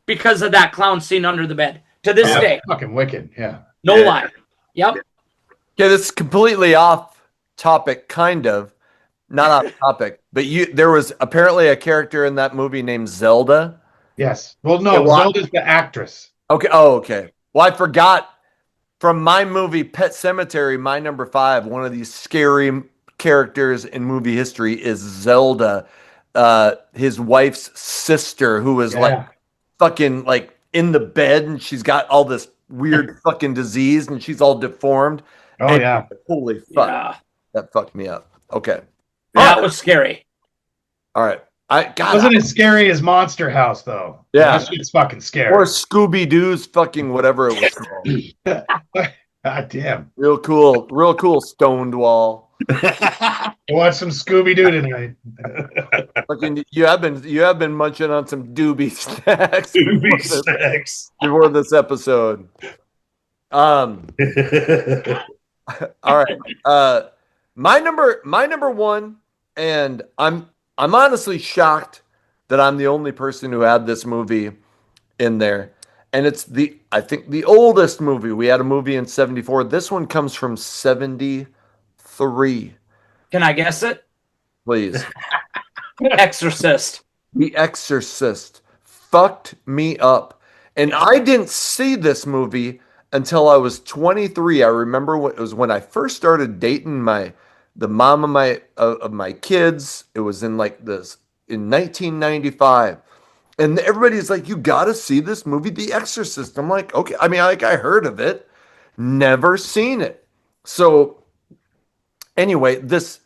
because of that clown scene under the bed. To this day. Fucking wicked, yeah. No Yeah. lie. Yep. Okay, this is completely off topic, kind of. Not off topic, but there was apparently a character in that movie named Zelda. Yes. Well, Yeah, no, well, Zelda's the actress. Okay. Oh, okay. Well, I forgot from my movie Pet Cemetery, my number five, one of these scary characters in movie history is Zelda, his wife's sister, who was like Yeah. fucking like in the bed and she's got all this weird fucking disease and she's all deformed. Oh And yeah. holy fuck, Yeah. that fucked me up. Okay. That was scary. All right. I got Wasn't as scary as Monster House though. Yeah. That shit's fucking Or scary. Scooby Doo's fucking whatever it was called. God damn. Real cool stoned wall. Watch some Scooby Doo tonight. Fucking, you have been munching on some doobie snacks Doobie snacks. before this episode. All right. My number one, and I'm honestly shocked that I'm the only person who had this movie in there. And it's I think the oldest movie. We had a movie in 74. This one comes from 73. Can I guess it? Please. Exorcist. The Exorcist fucked me up. And I didn't see this movie until I was 23. I remember it was when I first started dating the mom of my kids. It was in like this in 1995. And everybody's like, you gotta see this movie, The Exorcist. I'm like, okay. I mean, I heard of it, never seen it. So anyway, this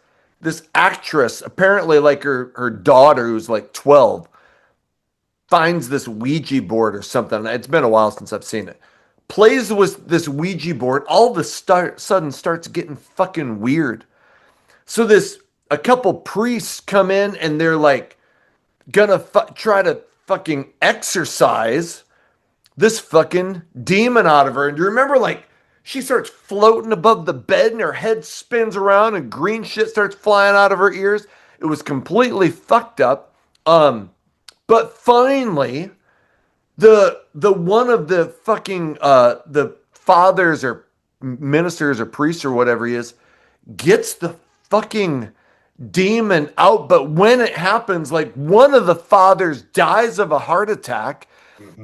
actress, apparently like her daughter, who's like 12, finds this Ouija board or something. It's been a while since I've seen it. Plays with this Ouija board, all of a sudden starts getting fucking weird. So a couple priests come in and they're like gonna try to fucking exorcise this fucking demon out of her. And you remember, like, she starts floating above the bed and her head spins around and green shit starts flying out of her ears. It was completely fucked up. But finally, the one of the fucking the fathers or ministers or priests or whatever he is gets the fucking demon out. But when it happens, like one of the fathers dies of a heart attack,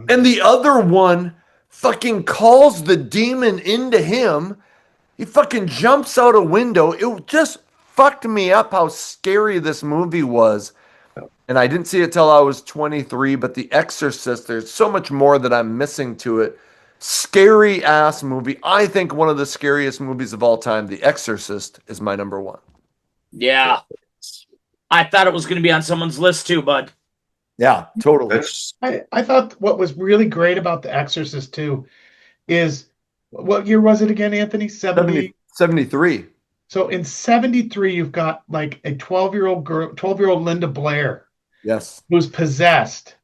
and the other one fucking calls the demon into him. He fucking jumps out a window. It just fucked me up how scary this movie was. And I didn't see it till I was 23, but The Exorcist, there's so much more that I'm missing to it. Scary ass movie. I think one of the scariest movies of all time. The Exorcist is my number one. Yeah. I thought it was going to be on someone's list too, bud. Yeah, totally. I thought what was really great about The Exorcist too is, what year was it again, Anthony? 73. So in 73, you've got like a 12-year-old girl, 12-year-old Linda Blair, Yes. who's possessed,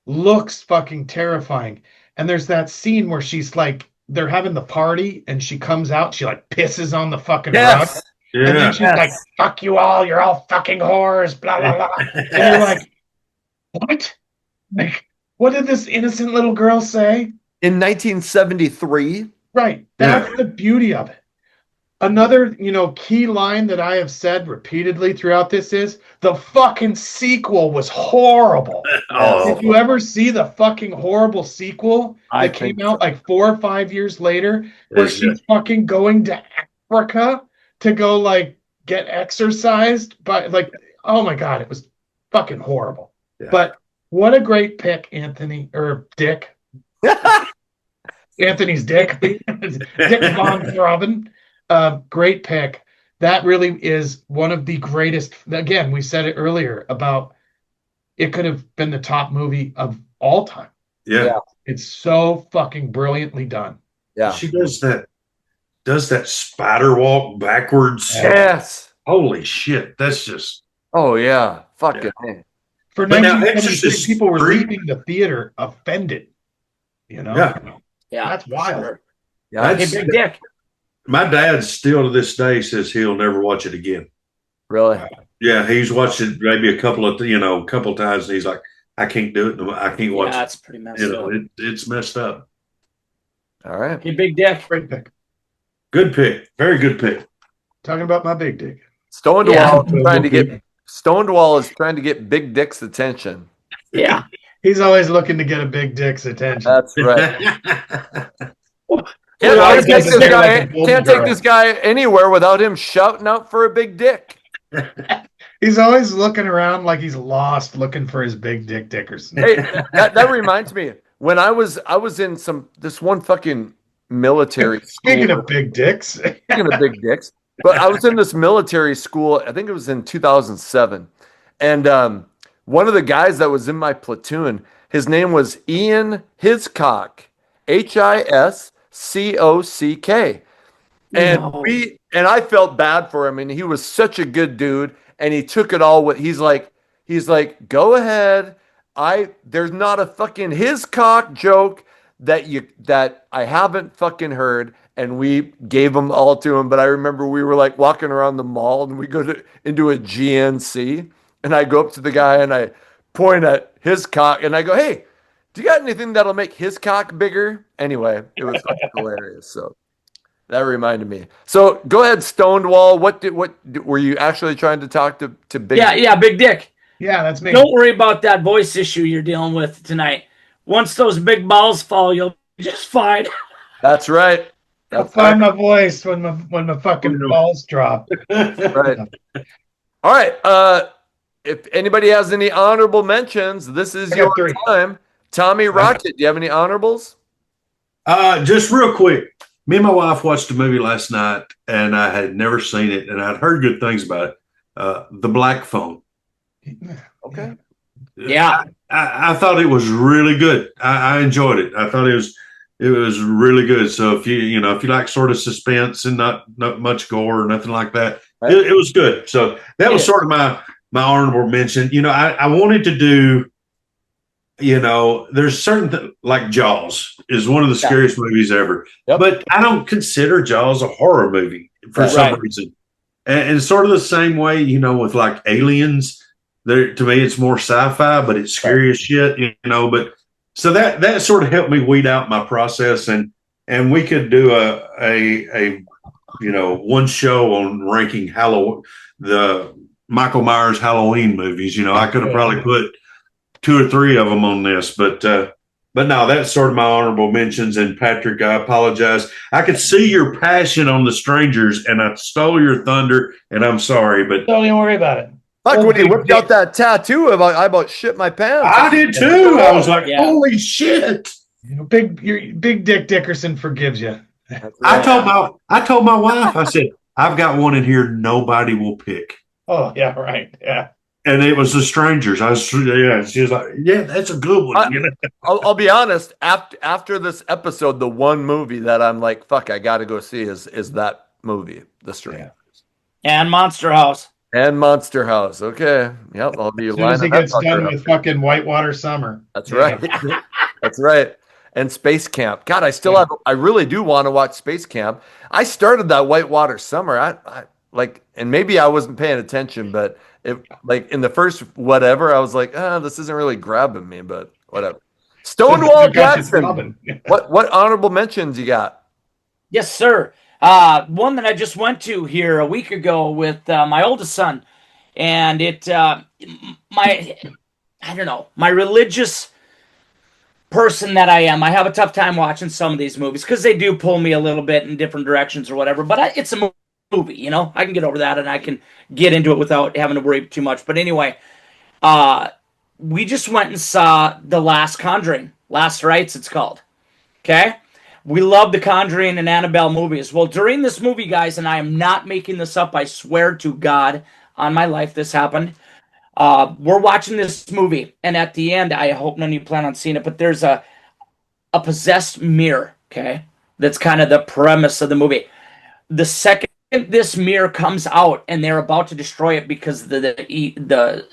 looks fucking terrifying. And there's that scene where she's like, they're having the party and she comes out, she like pisses on the fucking rug. Yes. And then Yeah. she's like, fuck you all, you're all fucking whores, blah, blah, blah. And you're like, what? Like, what did this innocent little girl say? In 1973. Right. That's the beauty of it. Another, key line that I have said repeatedly throughout this is the fucking sequel was horrible. Oh, Did you ever see the fucking horrible sequel I that came think out like 4 or 5 years later, where Yes, she's fucking going to Africa to go like get exercised by like, oh my God, it was fucking horrible. Yeah. But what a great pick, Anthony, or Dick. Anthony's Dick. Dick Von Robin. Great pick. That really is one of the greatest. Again, we said it earlier about it could have been the top movie of all time. yeah. It's so fucking brilliantly done. Yeah. She does that spider walk backwards. Yes. Holy shit. That's just Oh yeah. Fucking A. For But now 1973, Exorcist people were 3 leaving the theater offended. Yeah. Yeah. That's wild. Sure. Yeah. Hey, Big Dick. My dad still to this day says he'll never watch it again. Really. Yeah, he's watched it maybe a couple times, and he's like, I can't do it. I can't watch Yeah, it. it's pretty messed You know, up. it's messed up. All right. Okay, Big Dick. Great pick. Good pick. Very good pick. Talking about my big dick. Stonewall Yeah. is trying to get Stonewall is trying to get Big Dick's attention. Yeah. He's always looking to get a big dick's attention. That's right. Well, Can't I take guess this they're guy, like a golden can't take girl. this guy anywhere without him shouting out for a big dick. He's always looking around like he's lost, looking for his big dick Dickerson. Hey, that reminds me. When I was in this one fucking military school. Speaking of big dicks, Speaking of big dicks, but I was in this military school. I think it was in 2007, and one of the guys that was in my platoon, his name was Ian Hiscock, Hiscock. And No. I felt bad for him, and he was such a good dude, and he took it all with he's like, go ahead. There's not a fucking his cock joke that I haven't fucking heard, and we gave them all to him. But I remember we were like walking around the mall, and we go into a GNC, and I go up to the guy and I point at his cock, and I go, "Hey, do you got anything that'll make his cock bigger?" Anyway, it was fucking hilarious. So that reminded me. So go ahead, Stonewall. What were you actually trying to talk to Big? Yeah, Big Dick. yeah, that's me. Don't worry about that voice issue you're dealing with tonight. Once those big balls fall, you'll be just fine. That's right. I'll That's find my voice when my fucking balls drop. right. All right. If anybody has any honorable mentions, this is I your got three. time. Tommy Rocket, do you have any honorables? Just real quick. Me and my wife watched a movie last night, and I had never seen it, and I'd heard good things about it. The Black Phone. Okay. Yeah. I thought it was really good. I enjoyed it. I thought it was really good. So if you like sort of suspense and not much gore or nothing like that, Right. it was good. So that was sort of my honorable mention. I wanted to do. There's certain like Jaws is one of the scariest movies ever, but I don't consider Jaws a horror movie for some reason. And sort of the same way, with like Aliens. To me, it's more sci-fi, but it's scary as shit, But so that sort of helped me weed out my process, and we could do a one show on ranking the Michael Myers Halloween movies. I could have probably put 2 or 3 of them on this, but no, that's sort of my honorable mentions. And Patrick, I apologize. I could see your passion on The Strangers, and I stole your thunder, and I'm sorry, but Don't even worry about it. Fuck, when he whipped out that tattoo I about shit my pants. I did too. I was like, holy shit. Big Dick Dickerson forgives you. I told my wife, I said, I've got one in here nobody will pick. Oh, yeah, right. Yeah. And it was The Strangers. She was like, yeah, that's a good one. I'll be honest. After this episode, the one movie that I'm like, fuck, I got to go see is that movie, The Strangers, And Monster House. and Monster House. Okay, yep, I'll be As soon as he lining gets that done fucker with up. fucking Whitewater Summer. That's right. That's right. And Space Camp. God, I really do want to watch Space Camp. I started that Whitewater Summer. I like, and maybe I wasn't paying attention, but like in the first whatever, I was like, this isn't really grabbing me, but whatever. Stonewall Jackson. What honorable mentions you got? Yes, sir. One that I just went to here a week ago with my oldest son, and my religious person that I am, I have a tough time watching some of these movies because they do pull me a little bit in different directions or whatever. But it's a movie, I can get over that, and I can get into it without having to worry too much. But anyway, we just went and saw The Last Conjuring, Last Rites, it's called. Okay. We love the Conjuring and Annabelle movies. Well, during this movie, guys, and I am not making this up, I swear to God on my life this happened. We're watching this movie, and at the end, I hope none of you plan on seeing it, but there's a possessed mirror, okay? That's kind of the premise of the movie. The second this mirror comes out, and they're about to destroy it because the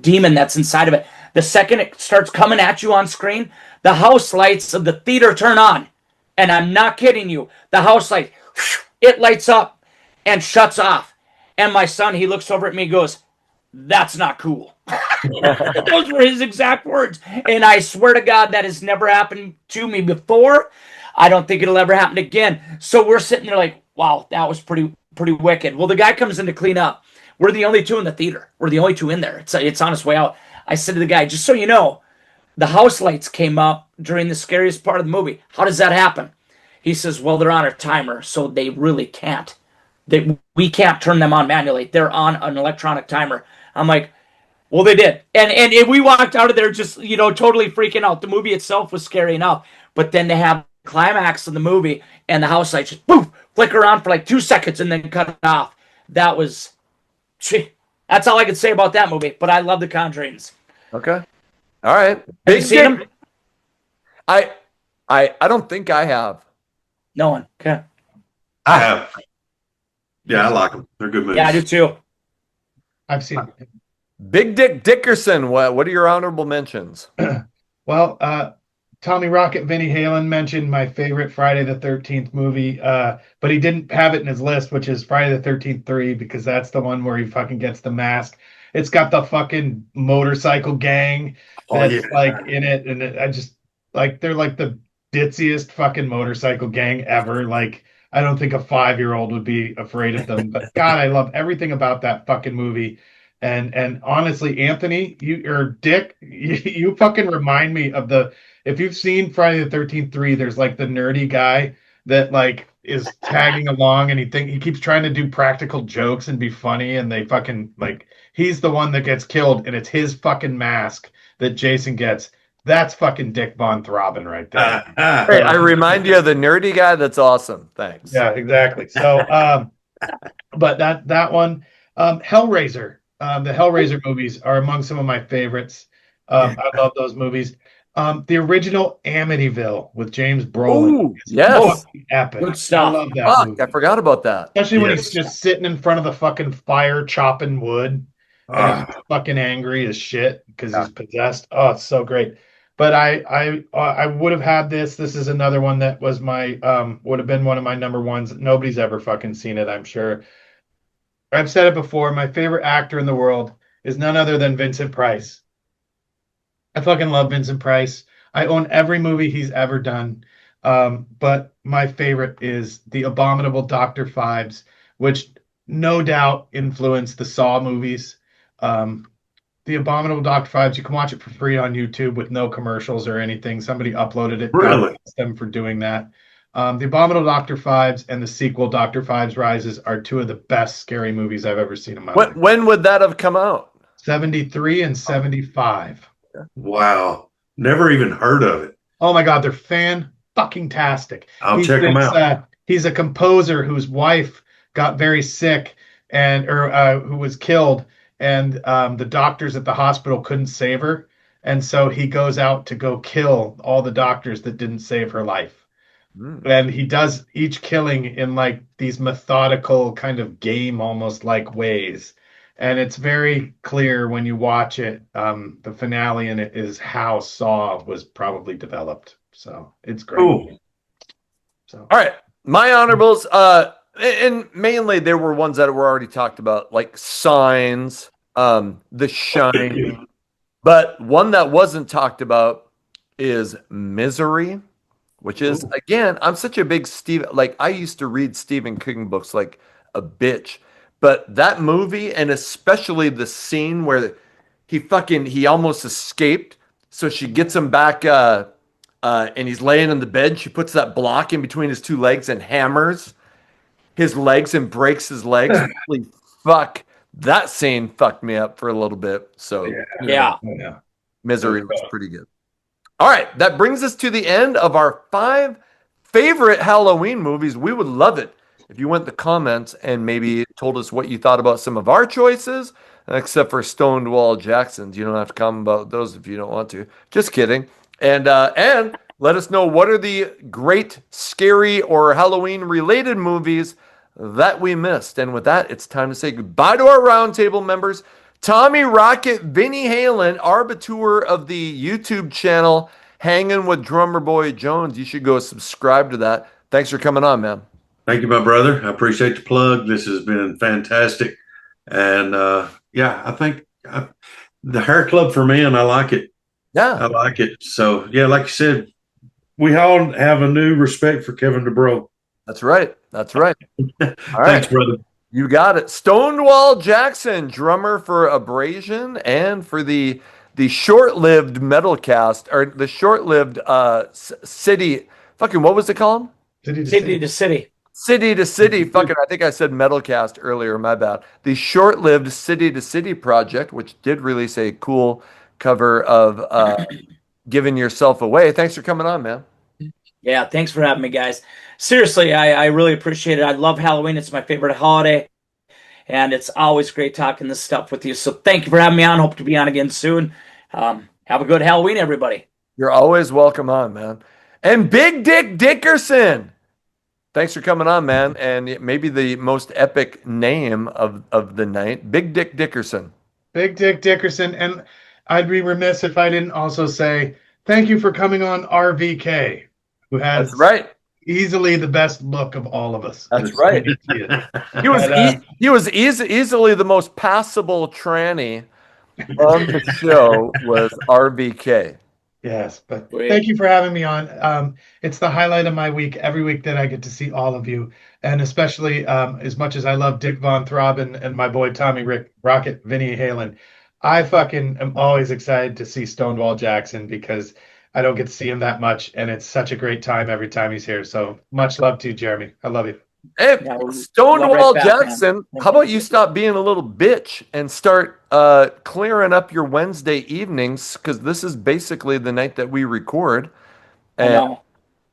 demon that's inside of it, the second it starts coming at you on screen, the house lights of the theater turn on. And I'm not kidding you. The house light, it lights up and shuts off. And my son, he looks over at me and goes, that's not cool. Those were his exact words. And I swear to God, that has never happened to me before. I don't think it'll ever happen again. So we're sitting there like, wow, that was pretty wicked. Well, the guy comes in to clean up. We're the only two in the theater. We're the only two in there. It's on its way out. I said to the guy, just so you know, the house lights came up during the scariest part of the movie. How does that happen? He says, well, they're on a timer, so they really can't. We can't turn them on manually. They're on an electronic timer. I'm like, well, they did. And we walked out of there just, totally freaking out. The movie itself was scary enough. But then they have the climax of the movie and the house lights just poof, flicker on for like 2 seconds and then cut it off. That's all I could say about that movie. But I love The Conjurings. Okay. All right. Have you seen them? I don't think I have. No one. Okay. I have. Yeah, I like them. They're good movies. Yeah, I do too. I've seen it. Big Dick Dickerson, what are your honorable mentions? Well, Tommy Rocket, Vinnie Halen mentioned my favorite Friday the 13th movie, but he didn't have it in his list, which is Friday the 13th 3, because that's the one where he fucking gets the mask. It's got the fucking motorcycle gang that's like in it, and I just like they're like the ditziest fucking motorcycle gang ever. Like I don't think a 5-year-old would be afraid of them, but God, I love everything about that fucking movie. And honestly, Anthony, Dick, you fucking remind me of if you've seen Friday the 13th 3, there's like the nerdy guy that like is tagging along and he keeps trying to do practical jokes and be funny, and they fucking like he's the one that gets killed, and it's his fucking mask that Jason gets. That's fucking Dick Von Throbbing right there. Hey, I remind you of the nerdy guy. That's awesome. Thanks. Yeah, exactly. So but that one, Hellraiser. The Hellraiser movies are among some of my favorites. I love those movies. The original Amityville with James Brolin. Ooh, yes. Epic. Good stuff. I love that Fuck, movie. I forgot about that. Especially when he's just sitting in front of the fucking fire chopping wood and he's fucking angry as shit because he's possessed. Oh, it's so great. But I would have had this. This is another one that was would have been one of my number ones. Nobody's ever fucking seen it, I'm sure. I've said it before. My favorite actor in the world is none other than Vincent Price. I fucking love Vincent Price. I own every movie he's ever done. But my favorite is The Abominable Dr. Phibes, which no doubt influenced the Saw movies. The Abominable Dr. Phibes, you can watch it for free on YouTube with no commercials or anything. Somebody uploaded it. Really? Thanks them for doing that. The Abominable Dr. Phibes and the sequel, Dr. Phibes Rises, are two of the best scary movies I've ever seen in my life. When would that have come out? 73 and 75. Wow. Never even heard of it. Oh my God, they're fan-fucking-tastic. I'll check them out. He's a composer whose wife got very sick or who was killed, and the doctors at the hospital couldn't save her. And so he goes out to go kill all the doctors that didn't save her life. And he does each killing in like these methodical kind of game almost like ways. And it's very clear when you watch it. The finale in it is how Saw was probably developed. So it's great. Cool. So All right. My honorables, and mainly there were ones that were already talked about, like Signs, The Shining. But one that wasn't talked about is Misery, which is, again, I'm such a big I used to read Stephen King books like a bitch. But that movie, and especially the scene where he almost escaped. So she gets him back and he's laying in the bed. She puts that block in between his two legs and hammers his legs and breaks his legs. Holy fuck. That scene fucked me up for a little bit. So Yeah. Misery was pretty good. All right, that brings us to the end of our 5 favorite Halloween movies. We would love it if you went in the comments and maybe told us what you thought about some of our choices, except for Stonewall Jackson's. You don't have to comment about those if you don't want to. Just kidding. And let us know what are the great, scary, or Halloween-related movies that we missed. And with that, it's time to say goodbye to our roundtable members. Tommy Rocket, Vinnie Halen, arbiter of the YouTube channel, Hanging with Drummer Boy Jones. You should go subscribe to that. Thanks for coming on, man. Thank you, my brother. I appreciate the plug. This has been fantastic. And yeah, I think the hair club for men, I like it. Yeah, I like it. So yeah, like you said, we all have a new respect for Kevin DeBro. that's right. That's right. All Thanks, right. brother. You got it. Stonewall Jackson, drummer for Abrasion and for the short-lived metal cast or the short-lived city fucking what was it called? City to City city. to city. City to City fucking I think I said metal cast earlier, my bad. The short-lived City to City project, which did release a cool cover of Giving Yourself Away. Thanks for coming on, man. Yeah, thanks for having me, guys. Seriously, I really appreciate it. I love Halloween. It's my favorite holiday, and it's always great talking this stuff with you. So thank you for having me on. Hope to be on again soon. Have a good Halloween, everybody. You're always welcome on, man. And Big Dick Dickerson. Thanks for coming on, man. And maybe the most epic name of the night, Big Dick Dickerson. Big Dick Dickerson. And I'd be remiss if I didn't also say thank you for coming on RVK, who has That's right. easily the best look of all of us. That's right. He was easily the most passable tranny on the show was RVK. Yes, but Great. thank you for having me on. It's the highlight of my week every week that I get to see all of you, and especially as much as I love Dick Von Throbbing and my boy Tommy Rick Rocket Vinny Halen, I fucking am always excited to see Stonewall Jackson because I don't get to see him that much, and it's such a great time every time he's here. So much love to you, Jeremy. I love you. Hey, Yeah, we'll Stonewall love right back, Jackson, man. how about you stop being a little bitch and start clearing up your Wednesday evenings? Because this is basically the night that we record. I And know.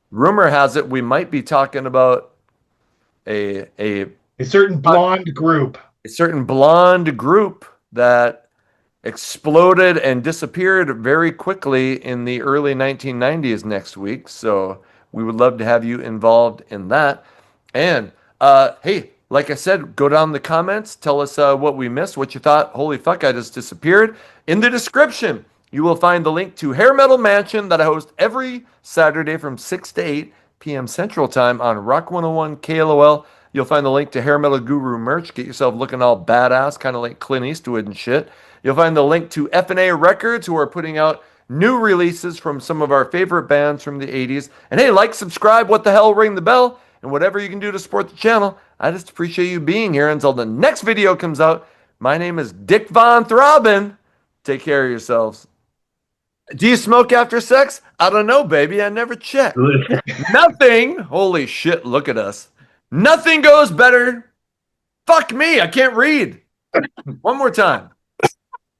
rumor has it we might be talking about a A certain blonde group. certain blonde group that exploded and disappeared very quickly in the early 1990s next week. So we would love to have you involved in that. And hey, like I said, go down in the comments, tell us what we missed, what you thought. Holy fuck, I just disappeared. In the description, you will find the link to Hair Metal Mansion that I host every Saturday from 6 to 8 p.m. Central Time on Rock 101 KLOL. You'll find the link to Hair Metal Guru merch. Get yourself looking all badass, kind of like Clint Eastwood and shit. You'll find the link to FNA Records, who are putting out new releases from some of our favorite bands from the 80s. And hey, like, subscribe, what the hell, ring the bell, and whatever you can do to support the channel. I just appreciate you being here. Until the next video comes out, my name is Dick Von Throbbing. Take care of yourselves. Do you smoke after sex? I don't know, baby. I never checked. Nothing. Holy shit, look at us. Nothing goes better. Fuck me, I can't read. One more time.